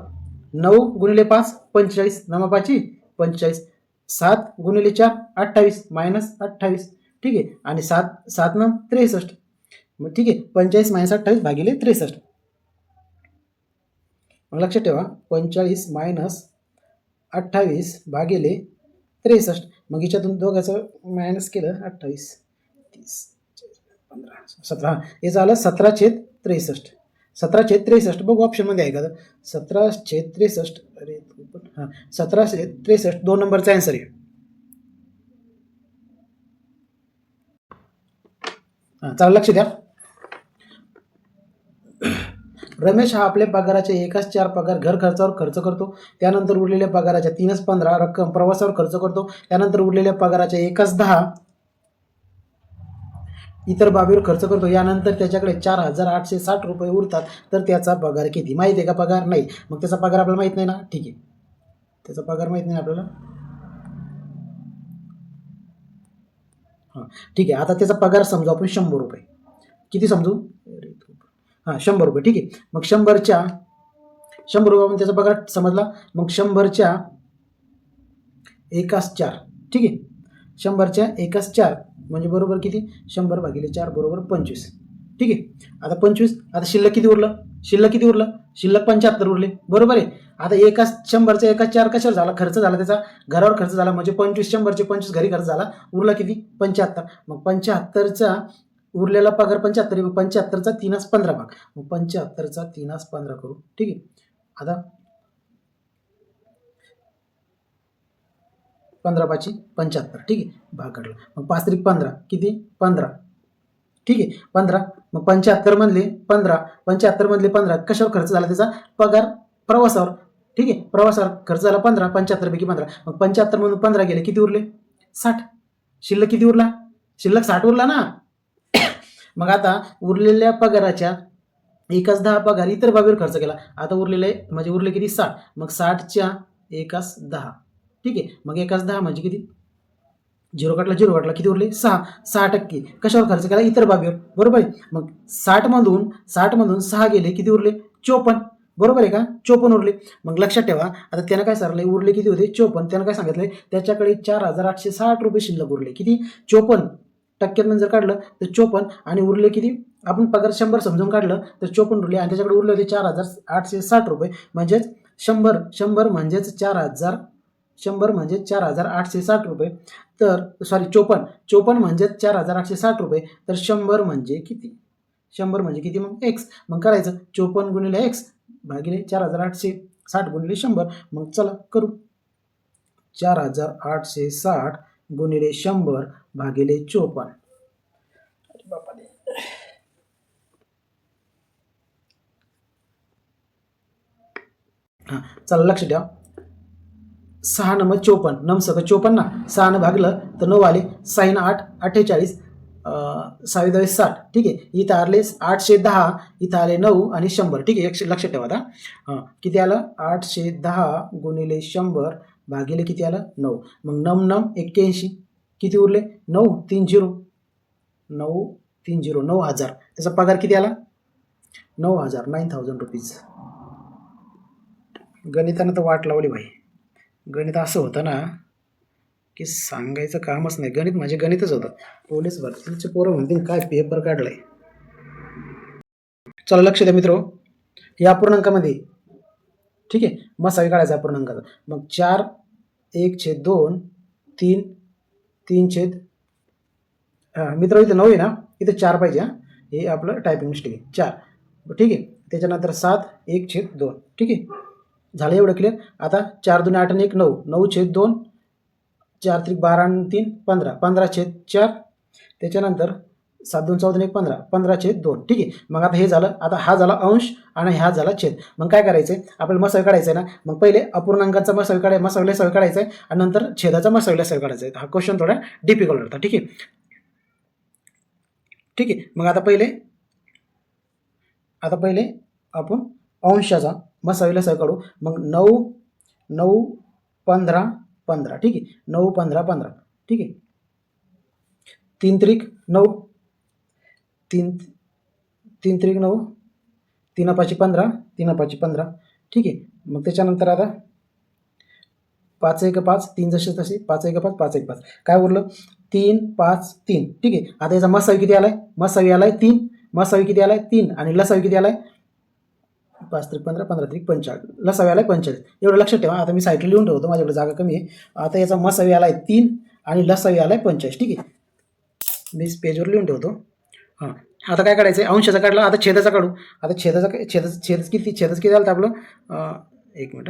9 गुणिले 5 45, 9 5 45, 7 गुणिले 4 28 मायनस 28, ठीक आहे, आणि 7 9 63, मग ठीक आहे 45 मायनस 28 भागिले 63. मग लक्षात ठेवा 45 मायनस 28 भागिले 63, मग याच्यातून दोघांचं मायनस केलं 28 30 15 17, हे झालं 17/63, 17/63, बघू ऑप्शनमध्ये आहे का 17/63, अरे हां 17/63 2 नंबरचा ॲन्सर आहे. चला लक्ष द्या. रमेश हा आपल्या पगाराचे एकाच 4 पगार घर खर्चावर खर्च करतो. त्यानंतर उरलेल्या पगाराच्या 3/15 रक्कम प्रवासावर खर्च करतो. त्यानंतर उरलेल्या पगाराच्या 1/10 इतर बाबीवर खर्च करतो. यानंतर त्याच्याकडे 4,860 रुपये उरतात. तर त्याचा पगार किती? माहिती आहे का पगार? नाही. मग त्याचा पगार आपल्याला माहीत नाही ना. ठीक आहे, त्याचा पगार माहीत नाही आपल्याला. हां ठीक आहे. आता त्याचा पगार समजू आपण 100 रुपये. किती समजू? 100 रुपये. ठीक आहे. मग 100च्या 100 रुपये आपण त्याचा पगार समजला. मग 100च्या 1/4. ठीक आहे. 100च्या 1/4 म्हणजे बरोबर किती? 100/4 बरोबर 25. ठीक आहे. आता 25. आता शिल्लक किती उरलं? शिल्लक 75 उरले. बरोबर आहे. आता 100चा 1/4 कशावर झाला? खर्च झाला त्याचा, घरावर खर्च झाला. म्हणजे 25, 100चे 25 घरी खर्च झाला. उरला किती? 75. मग 75चा उरलेला पगार 75. मग 75चा 3/15 भाग. मग 75चा 3/15 करू. ठीक आहे. आता 15×5 = 75. ठीक आहे. भाग काढला. मग 5×3 = 15. किती? 15. ठीक आहे. 15. मग 75 मधले 15. 75 मधले 15 कशावर खर्च झाला त्याचा? पगार प्रवासावर. ठीक आहे. प्रवासावर खर्च झाला 15. 75 पैकी 15. मग 75 मधून 15 गेले, किती उरले? 60. शिल्लक किती उरला? शिल्लक 60 उरला ना. मग आता उरलेल्या पगाराच्या 1/10 पगार इतर बाबीवर खर्च केला. आता उरलेले म्हणजे उरले किती? 60. मग 60च्या 1/10. ठीक आहे. मग 1/10 म्हणजे किती? 0 काढला किती उरले? 6. 6% कशावर खर्च केला? इतर बाबीवर. बरोबर आहे. मग 60मधून 6 गेले, किती उरले? 54. बरोबर आहे का? 54 उरले. मग लक्षात ठेवा, आता त्यानं काय सांगितलंय? उरले किती होते? 54. त्यानं काय सांगितलंय? त्याच्याकडे 4,860 रुपये शिल्लक उरले. किती? 54. टक्क्यात जर काढलं तर 54 आणि उरले किती? आपण पगार 100 समजून काढलं तर 54 उरले आणि त्याच्याकडे उरले होते 4,860 रुपये. म्हणजेच 100 म्हणजेच 4,000. 100 म्हणजे 4,860 रुपये. तर सॉरी 54 म्हणजे 4,860 रुपये. तर 100 म्हणजे किती? 100 म्हणजे किती? मग एक्स. मग करायचं 54 गुणिले एक्स भागिले 4,860 गुणिले 100. मग चला करू. 4,860 गुणिले 100 भागिले 54. हां चला लक्ष द्या. 6 नम 54. नम सगळं 54 ना. 6 न भागलं तर 9 आले. 6 न 8 48. 6 × 60. ठीक आहे. इथं आले 810. इथं आले 9 आणि 100. ठीक आहे. लक्षात ठेवा आता. हां किती आलं? 810 गुणिले 100 भागिले किती आलं? 9. मग 9 81. किती उरले? 930. 9,000. त्याचा पगार किती आला? 9,000. 9,000 रुपीज. गणितानं तर वाट लावली भाई. गणित असं होतं ना की सांगायचं कामच नाही. गणित म्हणजे गणितच होतं. पोलीस भरतीचे पोरं म्हणतील काय पेपर काढलाय. चला लक्ष द्या मित्र. या अपूर्णांकामध्ये ठीक आहे मसावी काढायचा अपूर्णांकाचा. मग 4 1/2 3 3 मित्र इथं 9 आहे ना, इथं 4 पाहिजे. हां हे आपलं टायपिंग मिस्टेक आहे. 4 ठीक आहे. त्याच्यानंतर 7 1/2. ठीक आहे. झालं एवढं क्लिअर. आता 4 2 8 आणि 1 9. 9/2. 4 3 12 आणि 3 15. 15/4. त्याच्यानंतर 7 2 14 1 15. 15/2. ठीक आहे. मग आता हे झालं. आता हा झाला अंश आणि हा झाला छेद. मग काय करायचं आहे? आपल्याला मसावी काढायचं आहे ना. मग पहिले अपूर्णांकाचा मसावी काढायचा आहे आणि नंतर छेदाचा मसावी काढायचा आहे. हा क्वेश्चन थोडा डिफिकल्ट होता. ठीक आहे. ठीक आहे. मग आता पहिले आपण अंशाचा मसावीला काढू. मग 9 9 15 15. ठीक आहे. 9 15 15. ठीक आहे. 3 त्रिक 9. 3 त्रिक 9. 3 5 15. 3 5 15. ठीक आहे. मग त्याच्यानंतर आता 5 1 5. 3 जसे तसे 5 1 5 5 1 5. काय उरलं? 3 5 3. ठीक आहे. आता याचा मसावी किती आलाय? मसावी आलाय 3. मसावी किती आलाय? 3. आणि लसावी किती आलाय? 5 3 15 15 3 45. लसावी आलाय 45. एवढं लक्षात ठेवा. आता मी साईडला लिहून ठेवतो, माझ्याकडे जागा कमी आहे. आता याचा मसावी आलाय 3 आणि लसावी आलाय 45. ठीक आहे. मी पेजवर लिहून ठेवतो. हां आता काय काढायचं आहे? अंशाचा काढला. आता छेदाचा काढू. आता छेद किती आलं तर आपलं 1 मिनिट.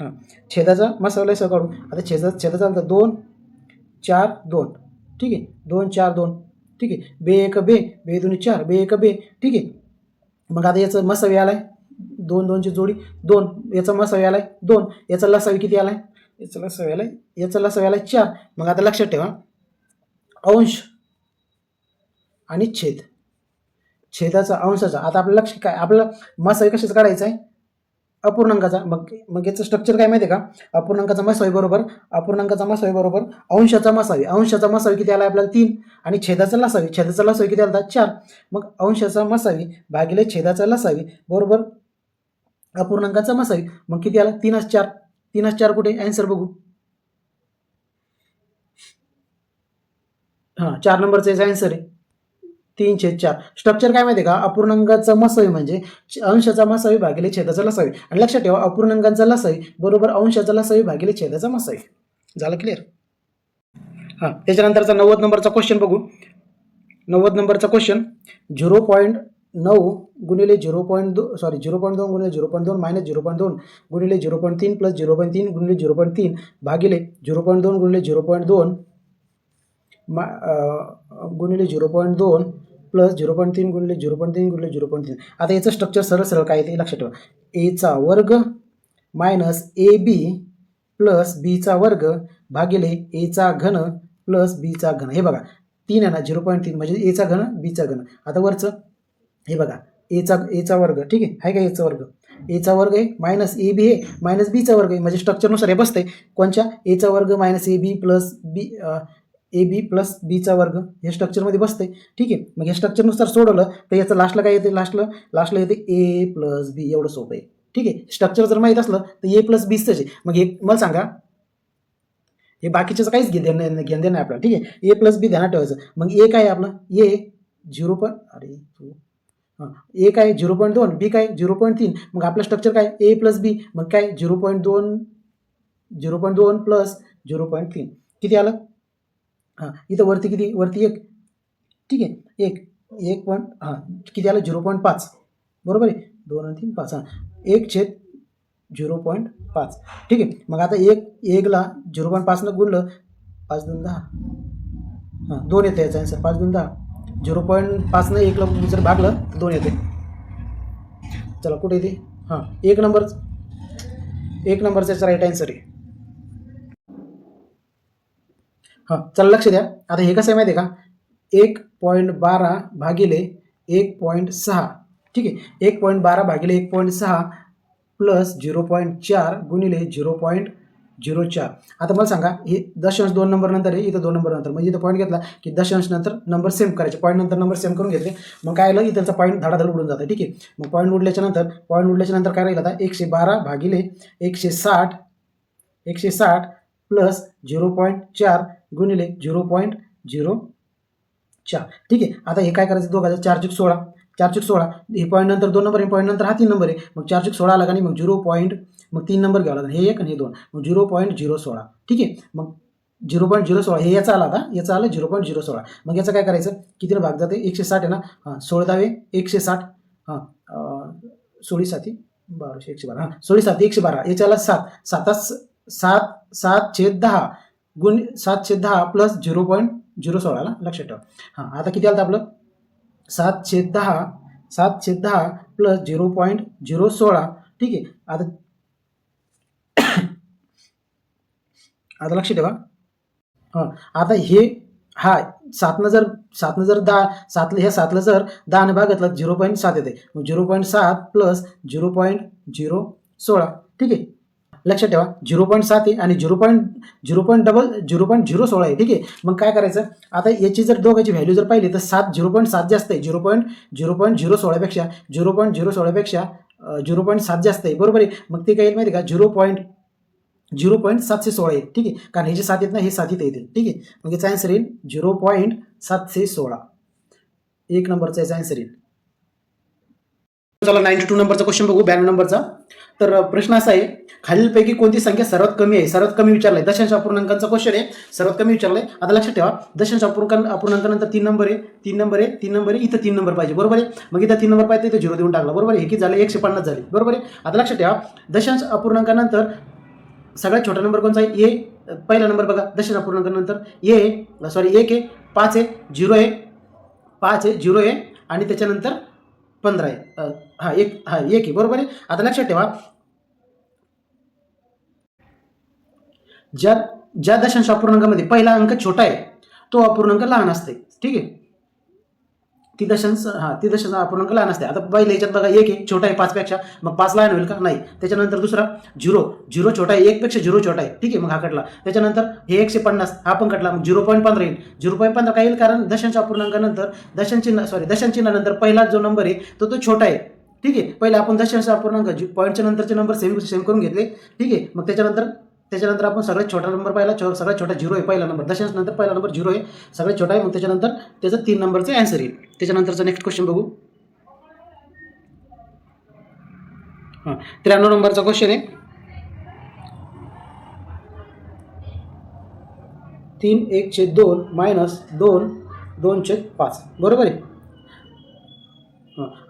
हां छेदाचा मसाला काढू. आता छेदाचा आलं तर 2 4 2. ठीक आहे. 2 4 2. ठीक आहे, बे एक बे, बे दोन्ही 4, बे एक बे, ठीक आहे. मग आता याचं मसावी आलाय 2 2ची जोडी 2, याचा मसावी आलाय 2, याचा लसावी किती आलाय, याचा लसावी आलाय, याचा लसावी आलाय 4. मग आता लक्षात ठेवा अंश आणि छेद, छेदाचा अंशाचा. आता आपलं लक्ष काय, आपल्याला मसावी कशाचा काढायचा आहे, अपूर्णांकाचा. मग याचं स्ट्रक्चर काय माहिती आहे का, अपूर्णांकाचा मसावी बरोबर अंशाचा मसावी. अंशाचा मसावी किती आला आपल्याला 3, आणि छेदाचा लसावी किती आला 4. मग अंशाचा मसावी भागिले छेदाचा लसावी बरोबर अपूर्णांकाचा मसावी. मग किती आला 3 4 कुठे, आन्सर बघू. 4 नंबरचा आन्सर आहे 3/4. स्ट्रक्चर काय माहिती आहे का, अपूर्णांकाचा मसावी म्हणजे अंशाचा मसावी भागिले छेदाचा लसावी. आणि लक्षात ठेवा अपूर्णांकाचा लसावी बरोबर अंशाचा लसावी भागिले छेदाचा मसावी. झालं क्लिअर. त्याच्यानंतरचा 90 नंबरचा क्वेश्चन बघू. 90 नंबरचा क्वेश्चन 0.9 गुणिले 0.2 गुणिले 0.2 मायनस 0.2 गुणिले 0.3 प्लस 0.3 गुणिले 0.3 भागिले 0.2 गुणिले 0.2 गुणिले 0.2 प्लस 0.3 गुणिले 0.3 गुणिले 0.3. आता याचं स्ट्रक्चर सरळ काय ते लक्षात ठेवा. एचा वर्ग मायनस ए बी प्लस बीचा वर्ग भागिले एचा घन प्लस बीचा घन. हे बघा 3 आहे ना, 0.3 म्हणजे एचा घन बीचा घन. आता वरचं हे बघा एचा वर्ग, ठीक आहे का, एचा वर्ग आहे मायनस ए बी आहे मायनस बीचा वर्ग आहे. म्हणजे स्ट्रक्चरनुसार हे बसतंय कोणच्या, एचा वर्ग minus A B plus B A B plus बीचा वर्ग हे स्ट्रक्चरमध्ये बसते. ठीक आहे, मग या स्ट्रक्चरनुसार सोडवलं तर याचं लास्टला काय येते, लास्टला येते ए प्लस बी. एवढं सोपं आहे. ठीक आहे, स्ट्रक्चर जर माहीत असलं तर ए प्लस बीच आहे. मग हे मला सांगा, हे बाकीच्याचं काहीच घेणं नाही आपल्याला. ठीक आहे, ए प्लस बी ध्यानात ठेवायचं. मग ए काय आपलं, ए 0. ए काय 0.2, बी काय 0.3. मग आपलं स्ट्रक्चर काय ए प्लस बी, मग काय 0.2 प्लस 0.3 किती आलं. इथं वरती किती, वरती 1. ठीक आहे, 1 पण किती आलं 0.5 बरोबर आहे. 2 आणि 3 5 1/0.5. ठीक आहे, मग आता 1ला 0.5 गुणलं 5 2 10. 2 येते याचा आन्सर 5 2 10. 0.5 1ला जर भागलं तर 2 येते. चला कुठे येते, 1 नंबरचा राईट आन्सर आहे. चला लक्ष द्या. आता हे कसं आहे माहिती आहे का, 1.12 भागिले 1.6. ठीक आहे, 1.12 भागिले 1.6 प्लस 0.4 गुणिले 0.04. आता मला सांगा, हे दशांश 2 नंबर नंतर आहे, इथं 2 नंबर नंतर, म्हणजे इथं पॉईंट घेतला की दशांश नंतर नंबर सेम करायचे, पॉईंट नंतर नंबर सेम करून घेतले. मग काय आलं, इथलचा पॉईंट धडाधड उडून जातं. ठीक आहे, मग पॉईंट उडल्याच्या नंतर काय राहील आता, 112 भागिले 160 प्लस 0.4 गुणिले 0.04. ठीक आहे, आता हे काय करायचं, दोघांचं 4/16. हे पॉईंट नंतर 2 नंबर, हे पॉईंट नंतर हा 3 नंबर आहे. मग 4/16 आला का नाही, मग मग 3 नंबर घ्यावा लागेल, हे 1 आणि हे 2, मग 0.016. ठीक आहे, मग 0.016 हे याचा आला. आता याचा आलं 0.016. मग याचं काय करायचं, कितीला भाग जाते, 160 आहे ना, 16 160, 16 12 112, 16 112, याच्याला 7/10 गुण 7/10 प्लस 0.016 लक्षात ठेवा. आता किती आलं आपलं, 7/10 प्लस 0.016. ठीक आहे, आता लक्ष ठेवा. आता हे 7नं जर 10 भागातलं 0.7 येते, मग 0.7 प्लस 0.016. ठीक आहे, लक्षात ठेवा 0.7 आहे आणि 0.016 आहे. ठीक आहे, मग काय करायचं, आता याची जर दोघांची व्हॅल्यू जर पाहिली तर 0.7 जास्त आहे, 0.016 पेक्षा 0.7 जास्त आहे बरोबर आहे. मग ते काय येईल माहिती का, 0.716 येईल. ठीक आहे, कारण हे जे 7 आहेत ना, हे 7 इथे येतील. ठीक आहे, मग याचा आन्सर येईल 0.716. 1 नंबरचा याचा आन्सर येईल. चला 92 नंबरचा क्वेश्चन बघू. 92 नंबरचा तर प्रश्न असा आहे, खालीलपैकी कोणती संख्या सर्वात कमी आहे, सर्वात कमी विचारलाय. दशांश अपूर्णांकांचा क्वेश्चन आहे, सर्वात कमी विचारलाय. आता लक्षात ठेवा, दशांश अपूर्णांकानंतर 3 नंबर आहे, इथं 3 नंबर पाहिजे बरोबर आहे. मग इथं 3 नंबर पाहिजे, इथं 0 देऊन टाकला बरोबर आहे. हे किती झालं, 150 झाले बरोबर आहे. आता लक्षात ठेवा, दशांश अपूर्णांकानंतर सगळ्यात छोटा नंबर कोणता आहे, ए. पहिला नंबर बघा, दशांश अपूर्णांकानंतर 1 आहे, 5 आहे, 0 आहे, 5 आहे, 0 आहे आणि त्याच्यानंतर 15 आहे. एक आहे बरोबर आहे. आता लक्षात ठेवा, ज्या दशांश अपूर्णांकामध्ये पहिला अंक छोटा आहे तो अपूर्णांक लहान असते. ठीक आहे, ती दशांश अपूर्णांक लहान असते. आता पहिल्या याच्यात बघा 1 आहे, छोटा आहे 5 पेक्षा, मग 5 लहान होईल का? नाही. त्याच्यानंतर दुसरा 0 छोटा आहे, 1 पेक्षा 0 छोटा आहे. ठीक आहे, मग हा कटला. त्याच्यानंतर हे 150 हा पण कटला, मग 0.15 येईल. 0.15 काय येईल? कारण दशांश अपूर्णांकानंतर दशांचिन्हानंतर पहिला जो नंबर आहे तो छोटा आहे. ठीक आहे, पहिले आपण दशांश अपूर्णांक पॉईंटच्या नंतरचे नंबर सेम करून घेतले. ठीक आहे, मग त्याच्यानंतर आपण सगळ्यात छोटा नंबर पाहिला, सगळ्यात छोटा 0 आहे पहिला नंबर, दशांश नंतर पहिला नंबर 0 आहे, सगळ्यात छोटा आहे. मग त्याच्यानंतर त्याचं 3 नंबरचं आन्सर येईल. त्याच्यानंतरचा नेक्स्ट क्वेश्चन बघू. 93 नंबरचा क्वेश्चन आहे. 3(1)2 - 2(2)5 बरोबर आहे.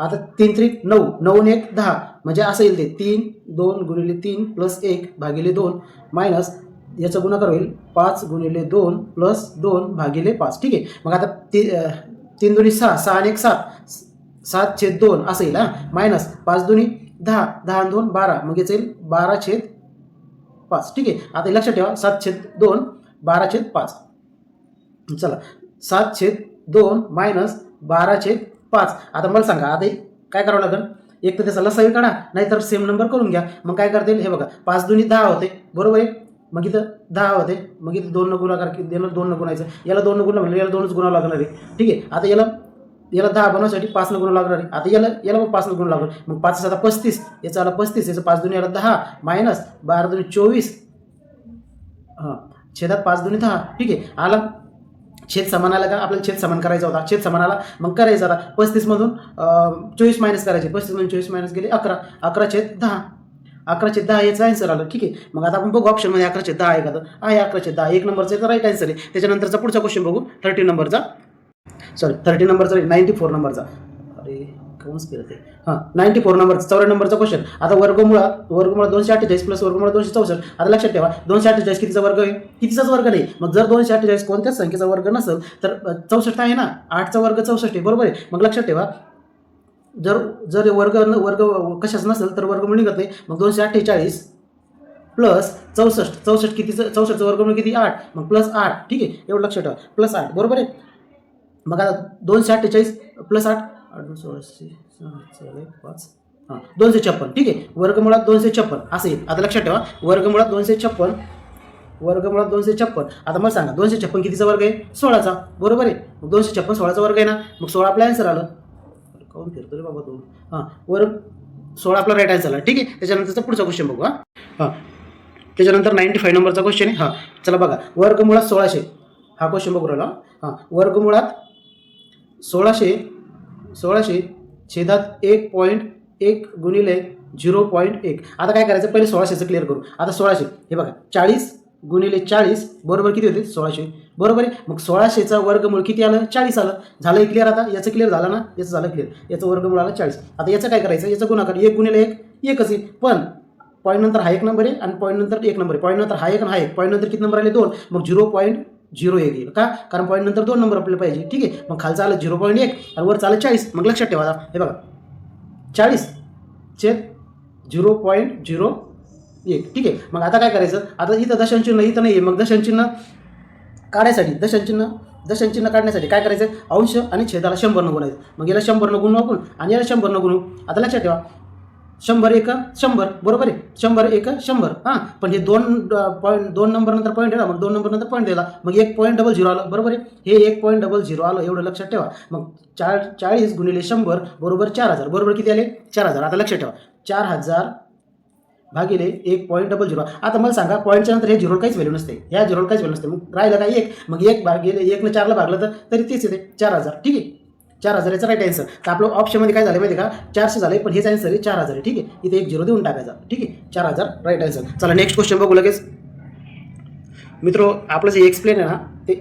आता 3 त्रिक 9, 9 आणि 1 10, म्हणजे असं येईल ते 3 2 × 3 + 1 / 2 मायनस याचा गुणाकार होईल 5 × 2 + 2 / 5. ठीक आहे, मग आता 3 दुनी 6, 6 आणि 1 7, 7/2 असं येईल. मायनस 5 दुनी 10, 10 आणि 2 12, मग याचं येईल 12/5. ठीक आहे, आता लक्षात ठेवा 7/2 12/5. चला 7/2 - 12/5. आता मला सांगा, आता काय करावं लागेल? एक तर त्याचा लसावी काढा, नाहीतर सेम नंबर करून घ्या. मग काय करता येईल? हे बघा 5 दुनी 10 होते बरोबर आहे, मग इथं 10 होते, मग इथं 2 न गुणाकार देणार, 2 न गुणायचं, याला 2 न गुणा म्हणजे याला 2च गुणावं लागणार आहे. ठीक आहे, आता याला 10 बनवण्यासाठी 5 न गुणावं लागणार आहे. आता याला पण 5 न गुण लागणार, मग 5 7 35, याचा आला 35, याचं 5 दुनी याला 10 मायनस 12 दुनी 24 छेदात 5 दुनी 10. ठीक आहे, आला छेद समान आला का? आपल्याला छेद समान करायचा होता, छेद समान आला, मग करायचा आता 35 मधून 24 मायनस करायचे, 35 मधून 24 मायनस गेले 11, 11/10, 11/10 याचं आन्सर आलं. ठीक आहे, मग आता आपण बघू ऑप्शनमध्ये 11/10 आहे का? तर आहे 11/10, 1 नंबरचा तर राईट आन्सर आहे. त्याच्यानंतरचा पुढचा क्वेश्चन बघू. 30 नंबरचा 94 नंबरचा, अरे कौन्स केलं ते. 94 नंबरचा 94 नंबरचा क्वेश्चन. आता वर्गमुळात 248 प्लस वर्गमुळात 264. आता लक्षात ठेवा 248 कितीचा वर्ग आहे? कितीचाच वर्ग नाही. मग जर 248 कोणत्याच संख्येचा वर्ग नसेल तर 64 आहे ना, 8चा वर्ग 64 आहे बरोबर आहे. मग लक्षात ठेवा जर वर्ग कशाच नसेल तर वर्गमूळ निघत नाही. मग 248 प्लस 64 कितीचं? 64चं वर्गमूळ किती? 8, मग प्लस 8. ठीक आहे, एवढं लक्षात ठेवा, प्लस 8 बरोबर आहे. मग आता 248 प्लस 8 256. ठीक आहे, वर्गमुळात 256 असं येईल. आता लक्षात ठेवा वर्गमुळात 256. आता मला सांगा 256 कितीचा वर्ग आहे? 16चा बरोबर आहे. मग 256 16चा वर्ग आहे ना, मग 16 आपला आन्सर आलं. काऊन फिरतो रे बाबा तू? वर्ग 16 आपला राईट आन्सर आला. ठीक आहे, त्याच्यानंतरचा पुढचा क्वेश्चन बघू. त्याच्यानंतर 95 नंबरचा क्वेश्चन आहे. चला बघा, वर्गमुळात 1600 हा क्वेश्चन बघू राहिला. वर्गमुळात 1600 छेदात 1.1 गुणिले 0.1. आता काय करायचं? पहिले 1600चं क्लिअर करू. आता 1600 हे बघा 40 गुणिले 40 बरोबर किती होते? 1600 बरोबर आहे. मग 1600चा वर्गमूळ किती आलं? 40 आलं. झालं क्लिअर. आता याचं क्लिअर झालं ना, याचं झालं क्लिअर. याचं वर्गमूळ आलं 40. आता याचं काय करायचं? याचा गुणाकार 1 गुणिले 1 एकच आहे, पण पॉईंट नंतर हा 1 नंबर आहे आणि पॉईंट नंतर 1 नंबर आहे. पॉईंट नंतर हा 1 आणि हा 1, पॉईंट नंतर किती नंबर आले? 2. मग 0.01 येईल का? कारण पॉईंट नंतर 2 नंबर आपल्याला पाहिजे. ठीक आहे, मग खालचं आलं 0.1 आणि वर चालं 40. मग लक्षात ठेवा हे बघा 40/0.01. ठीक आहे, मग आता काय करायचं? आता इथं दशांचिन्ह इथं नाही आहे, मग दशांचिन्ह काढण्यासाठी काय करायचं? अंश आणि छेदाला 100 न गुणायचं. मग याला 100 न गुणू आपण आणि याला 100 न गुणू. आता लक्षात ठेवा 100 1 100 बरोबर आहे. 100 1 100. पण हे 2 नंबर नंतर पॉईंट आहे ना, मग 2 नंबर नंतर पॉईंट दिला, मग 1.00 आलं बरोबर आहे. हे 1.00 आलं, एवढं लक्षात ठेवा. मग 40 गुणिले 100 बरोबर 4000 बरोबर किती आले? 4000. आता लक्षात ठेवा 4000 भागिले 1.00. आता मला सांगा पॉईंटच्या नंतर हे 0 काहीच व्हॅल्यू नसते, ह्या 0 काहीच व्हॅल्यू नसते. मग राहिलं काय? 1. मग 1 भागिले 1 ने 4ला भागलं तरी तेच येते 4000. ठीक आहे, 4000 याचा राईट आन्सर. तर आपलं ऑप्शनमध्ये काय झालं माहिती आहे का? 400 झाले, पण हेच आन्सर आहे 4000 आहे. ठीक आहे, इथे 1 0 देऊन टाकायचा. ठीक आहे, 4000 राईट आन्सर. चला नेक्स्ट क्वेश्चन बघू लगेच. मित्रो आपलं जे एक्सप्लेन आहे ना ते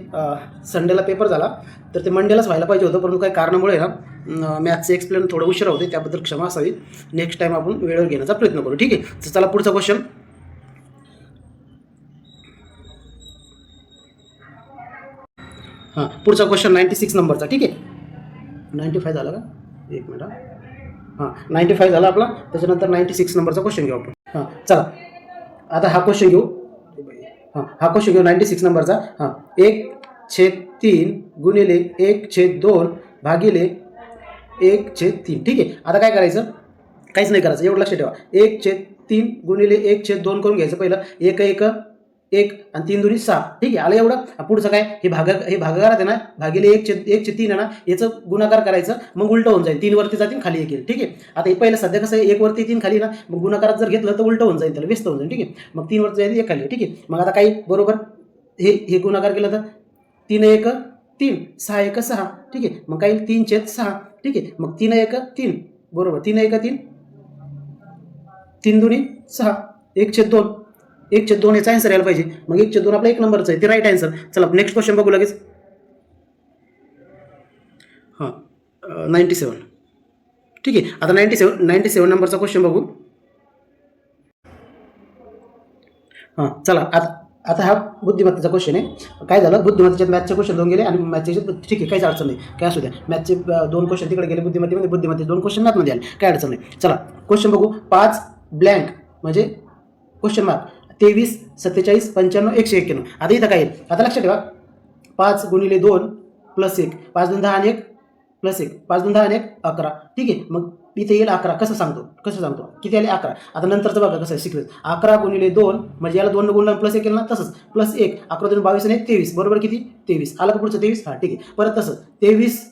संडेला पेपर झाला, तर ते मंडेलाच व्हायला पाहिजे होतं, परंतु काही कारणामुळे ना मॅथ्सचे एक्सप्लेन थोडं उशिरा होते, त्याबद्दल क्षमा असावी. नेक्स्ट टाईम आपण वेळेवर घेण्याचा प्रयत्न करू. ठीक आहे, तर चला पुढचा क्वेश्चन. पुढचा क्वेश्चन 96 नंबरचा. ठीक आहे, 95 झाला का? एक मिनिट. हां 95 झाला आपला. त्याच्यानंतर 96 नंबरचा क्वेश्चन घेऊ आपण. हां चला आता हा क्वेश्चन घेऊ. हा क्वेश्चन घेऊ 96 नंबरचा. 1/3 गुणिले 1/2 भागिले 1/3. ठीक आहे. आता काय करायचं? काहीच नाही करायचं, एवढं लक्षात ठेवा. 1/3 गुणिले 1/2 करून घ्यायचं पहिलं. 1 आणि 3 दुनी 6. ठीक आहे. आलं एवढं. पुढचं काय? हे भागाकारात आहे ना, भागिले 1/3 आहे ना, याचं गुणाकार करायचं. मग उलटं होऊन जाईल. 3 वरती जातील, खाली 1 येईल. ठीक आहे. आता हे पहिलं सध्या कसं आहे, 1 वरती 3 खाली ना, मग गुणाकारात जर घेतलं तर उलटं होऊन जाईल, त्याला व्यस्त होऊन जाईल. ठीक आहे. मग 3 वरती जाईल, 1 खाली. ठीक आहे. मग आता काही बरोबर हे गुणाकार केलं तर 3 1 3, 6 1 6. ठीक आहे. मग काही 3/6. ठीक आहे. मग 3 1 3 बरोबर. 3 1 3, 3 दुनी 6, 1/2. 1/2 याचा आन्सर यायला पाहिजे. मग 1/2 आपला 1 नंबरचं आहे, ते राईट आन्सर. चला नेक्स्ट क्वेश्चन बघू लगेच. 97. ठीक आहे. आता 97 नंबरचा क्वेश्चन बघू. चला आता हा बुद्धिमत्तेचा क्वेश्चन आहे. काय झालं, बुद्धिमत्तेच्यात मॅथचे क्वेश्चन 2 गेले आणि मॅथचे ठीक आहे, काहीच अडचण नाही, काय असू द्या. मॅथचे 2 क्वेश्चन तिकडे गेले, बुद्धिमत्तेचे 2 क्वेश्चन मॅथमध्ये आले, काय अडचण नाही. चला क्वेश्चन बघू. 5 ब्लँक म्हणजे क्वेश्चन मार्क 23 47 95 191. आता इथं काय येईल? आता लक्षात ठेवा. 5 गुणिले 2 + 1, 5 2 10 आणि 1 + 1, 5 2 10 आणि 1 11. ठीक आहे. मग इथे येईल 11. कसं सांगतो किती आले? 11. आता नंतरचं बघा कसं आहे सिक्वेन्स. 11 गुणिले 2 म्हणजे याला 2 गुणला +1 केलं ना, तसंच +1. 11 2 22 आणि 1 23 बरोबर किती? 23. आलं का पुढचं 23? ठीक आहे. परत तसं 23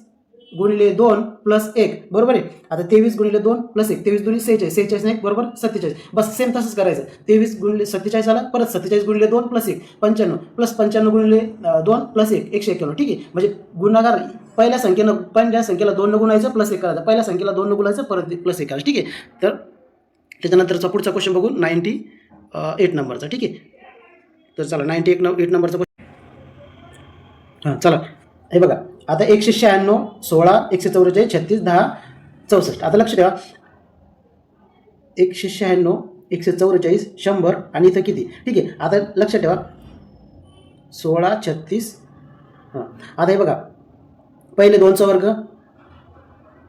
गुणिले 2 + 1 बरोबर आहे. आता 23 गुणिले 2 + 1, 23 2 46, 46 1 बरोबर 47. बस सेम तसंच करायचं. 23 गुणिले 47 आला, परत 47 गुणिले 2 + 1 95, + 95 गुणिले 2 + 1 191. ठीक आहे. म्हणजे गुणाकार पहिल्या संख्येला 2 न गुणायचं, +1 करायचं. पहिल्या संख्येला 2 न गुणायचं, परत +1 करायचं. ठीक आहे. तर त्याच्यानंतरचा पुढचा क्वेश्चन बघू 98 नंबरचा. ठीक आहे. तर चला 98 नंबरचा क्वेश्चन. चला हे बघा. आता 196 16 144 36 10 64. आता लक्ष ठेवा. 196 144 100 आणि इथं किती? ठीक आहे. आता लक्षात ठेवा 16 36. आता हे बघा, पहिले 2चा वर्ग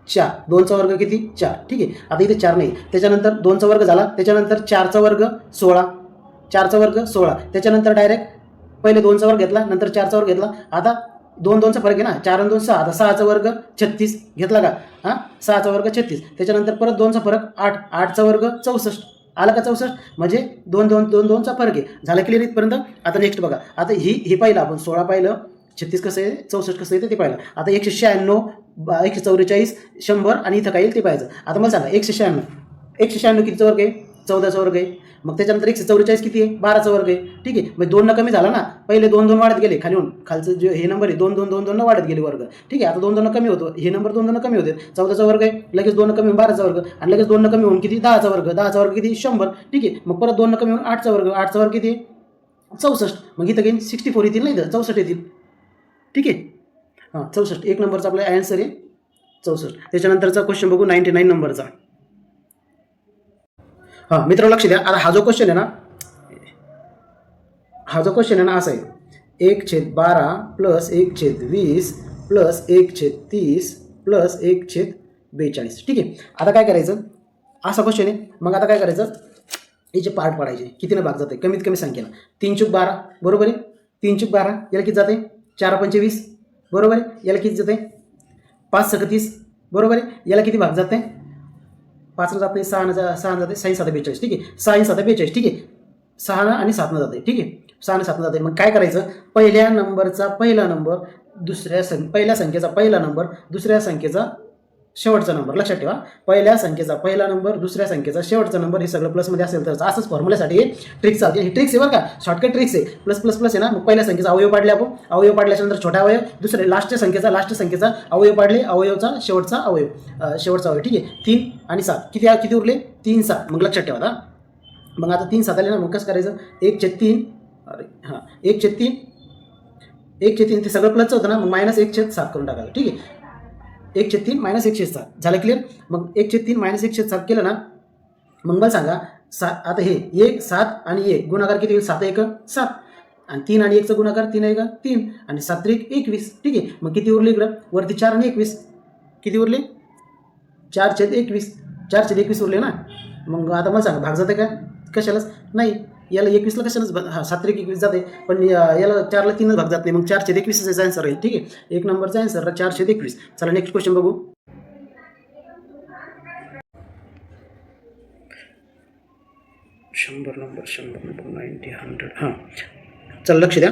4, 2चा वर्ग किती? 4. ठीक आहे. आता इथे 4 नाही. त्याच्यानंतर 2चा वर्ग झाला, त्याच्यानंतर 4चा वर्ग 16, 4चा वर्ग 16. त्याच्यानंतर डायरेक्ट पहिले 2चा वर्ग घेतला, नंतर 4चा वर्ग घेतला. आता 2 2चा फरक आहे ना, 4 आणि 2 6. आता 6चा वर्ग 36 घेतला का? 6चा वर्ग 36. त्याच्यानंतर परत 2चा फरक 8, 8चा वर्ग 64. आला का 64? म्हणजे 2 2 2 2चा फरक आहे. झालं क्लिअर इथपर्यंत? आता नेक्स्ट बघा. आता हे पाहिलं आपण, 16 पाहिलं, 36 कसं आहे, 64 कसं येतं ते पाहिलं. आता 196 144 100 आणि इथं काय येईल ते पाहायचं. आता मला सांगा 196 कितीचा वर्ग आहे? 14चा वर्ग आहे. मग त्याच्यानंतर 144 किती आहे? 12चा वर्ग आहे. ठीक आहे. मग 2 न कमी झाला ना, पहिले 2 2 वाढत गेले खालीहून, खालचं जे हे नंबर आहे 2 2 2 2 वाढत गेले वर्ग. ठीक आहे. आता 2 2 कमी होतो, हे नंबर 2 2 कमी होते. 14चा वर्ग आहे, लगेच 2 कमी होऊन 12चा वर्ग, आणि लगेच 2 कमी होऊन किती? 10चा वर्ग. 10चा वर्ग किती? 100. ठीक आहे. मग परत 2 कमी होऊन 8चा वर्ग, 8चा वर्ग किती? 64. मग इथं काही 64 येतील नाही, तर 64 येतील. ठीक आहे. 64 1 नंबरचा आपला आन्सर आहे 64. त्याच्यानंतरचा क्वेश्चन बघू 99 नंबरचा. मित्र लक्ष द्या. आता हा जो क्वेश्चन आहे ना, असा आहे 1/12 + 1/20 + 1/30 + 1/42. ठीक आहे. आता काय करायचं? असा क्वेश्चन आहे. मग आता काय करायचं? याचे पार्ट पाडायचे. कितीनं भाग जाते? कमीत कमी संख्येला. 3 × 12 बरोबर आहे. 3 × 12 याला किती जाते? 4 × 20 बरोबर आहे. याला किती जाते? 5 × 30 बरोबर आहे. याला किती भाग जाते? 5 जाते, 6 जाते, 6 7 42. ठीक आहे. 6 7 42. ठीक आहे. 6 आणि 7 जाते. ठीक आहे. 6 आणि 7 जाते. मग काय करायचं? पहिल्या नंबरचा पहिला नंबर, पहिल्या संख्येचा पहिला नंबर, दुसऱ्या संख्येचा शेवटचा नंबर. लक्षात ठेवा, पहिल्या संख्येचा पहिला नंबर, दुसऱ्या संख्येचा शेवटचा नंबर, हे सगळं प्लसमध्ये असेल तर असंच फॉर्म्युल्यासाठी हे ट्रिक चालते. ही ट्रिक्स आहे बरं का, शॉर्टकट ट्रिक्स आहे. प्लस प्लस प्लस आहे ना. मग पहिल्या संख्येचा अवयव पाडले आपण, अवयव पाडल्याच्यानंतर छोटा अवयव, दुसरे लास्टच्या संख्येचा अवयव पाडले, अवयवचा शेवटचा अवयव. ठीक आहे. 3 आणि 7 किती उरले? 3 7. मग लक्षात ठेवा. मग आता 3 7 आले ना, मग कसं करायचं? 1/3. 1/3 ते सगळं प्लसचं होतं ना, मग -1/7 करून टाकायचं. ठीक आहे. 1/3 -1/7 झालं क्लिअर. मग 1/3 -1/7 केलं ना, मग मला सांगा आता हे 1 7 आणि 1 गुणाकार किती होईल? 7 1 7, आणि 3 आणि 1चा गुणाकार 3 1 3, आणि 7 3 21. ठीक आहे. मग किती उरले इकडं? वरती 4 आणि 21. किती उरले 4/21. 4/21 उरले ना. मग आता मला सांगा भाग जाते का कशालाच नाही. याला 21ला कशालाच 7/21 जाते, पण याला 4ला 3च भाग जात नाही. मग 4/21 आन्सर राहील. ठीक आहे, 1 नंबरचा आन्सर 4/21. चला नेक्स्ट क्वेश्चन बघू. 100 नंबर 90 100. हां चला लक्ष द्या.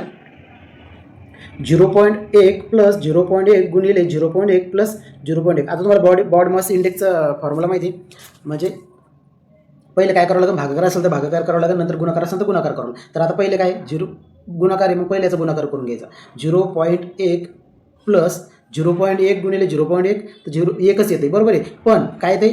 0.1 प्लस 0.1 गुणिले 0.1 प्लस 0.1. आता तुम्हाला बॉडी मास इंडेक्सचा फॉर्म्युला माहिती आहे. म्हणजे पहिले काय करावं लागेल, भागाकार असेल तर भागाकार करावं लागेल, नंतर गुणाकार असेल तर गुणाकार करावं लागेल. तर आता पहिले काय गुणाकार आहे, मग पहिले याचा गुणाकार करून घ्यायचा. 0.1 प्लस 0.1 गुणिले 0.1 तर 1च येते बरोबर आहे. पण काय ते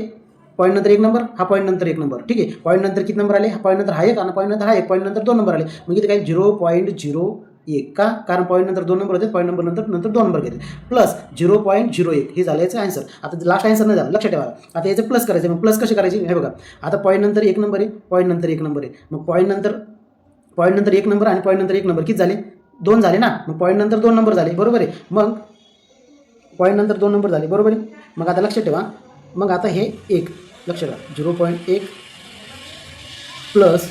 पॉईंट नंतर 1 नंबर, हा पॉईंट नंतर 1 नंबर. ठीक आहे, पॉईंट नंतर किती नंबर आले, हा पॉईंट नंतर हा 1 आणि पॉईंट नंतर हा 1, पॉईंट नंतर 2 नंबर आले. मग इथे काय 0.01 का, कारण पॉईंट नंतर 2 नंबर होते, पॉईंट नंबर नंतर 2 नंबर घेते, प्लस 0.01 हे झालं याचं आन्सर. आता लास्ट आन्सर नाही झालं, लक्षात ठेवा. आता याचं प्लस करायचं. मग प्लस कसे करायचे हे बघा. आता पॉईंट नंतर 1 नंबर आहे, पॉईंट नंतर 1 नंबर आहे. मग पॉईंट नंतर 1 नंबर आणि पॉईंट नंतर 1 नंबर किती झाले, 2 झाले ना. मग पॉईंट नंतर 2 नंबर झाले बरोबर आहे. मग पॉईंट नंतर 2 नंबर झाले बरोबर आहे. मग आता लक्षात ठेवा. मग आता हे 1 लक्षात ठेवा 0.1 प्लस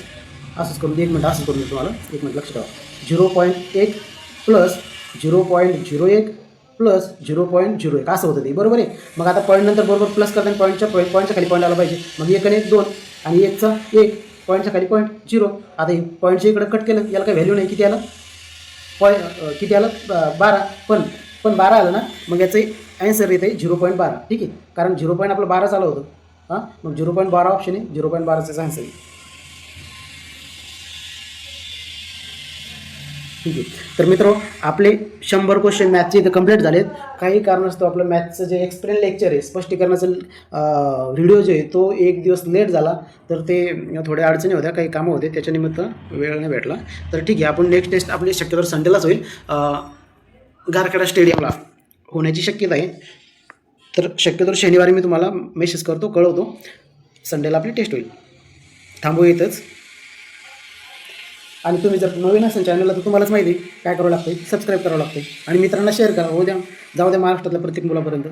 असंच करून 1 मिनिट असंच करून तुम्हाला 1 मिनिट लक्षात ठेवा. 0.1 प्लस 0.01 प्लस 0.01 असं होतं ते बरोबर आहे. मग आता पॉईंट नंतर बरोबर प्लस करताना पॉईंटच्या खाली पॉईंट आला पाहिजे. मग 1 आणि 1 2 आणि 1चा 1 पॉईंटच्या खाली पॉईंट 0. आता हे पॉईंटच्या इकडे कट केलं, याला काही व्हॅल्यू नाही. किती आलं किती आलं 12. पण 12 आलं ना. मग याचं ॲन्सर येते 0.12. ठीक आहे, कारण 0. आपलं 12 आलं होतं. हां मग 0.12 ऑप्शन आहे, 0.12चा आन्सर आहे. ठीक आहे, तर मित्र आपले 100 क्वेश्चन मॅथचे इथे कंप्लीट झालेत. काही कारणास्तव आपलं मॅथचं जे एक्सप्लेन लेक्चर आहे, स्पष्टीकरणाचं व्हिडिओ जो आहे तो 1 दिवस लेट झाला. तर ते थोड्या अडचणी होत्या, काही कामं होते, त्याच्यानिमित्त वेळ नाही भेटला. तर ठीक आहे, आपण नेक्स्ट टेस्ट आपली शक्यतो संडेलाच होईल. गारखेडा स्टेडियमला होण्याची शक्यता आहे. तर शक्यतो शनिवारी मी तुम्हाला मेसेज करतो, कळवतो. संडेला आपली टेस्ट होईल. थांबू इथंच. आणि तुम्ही जर नवीन असेल चॅनलला तर तुम्हालाच माहिती काय करावं लागतं, सबस्क्राईब करावं लागतं आणि मित्रांना शेअर करा. जाऊ द्या महाराष्ट्रातल्या प्रत्येक मुलापर्यंत.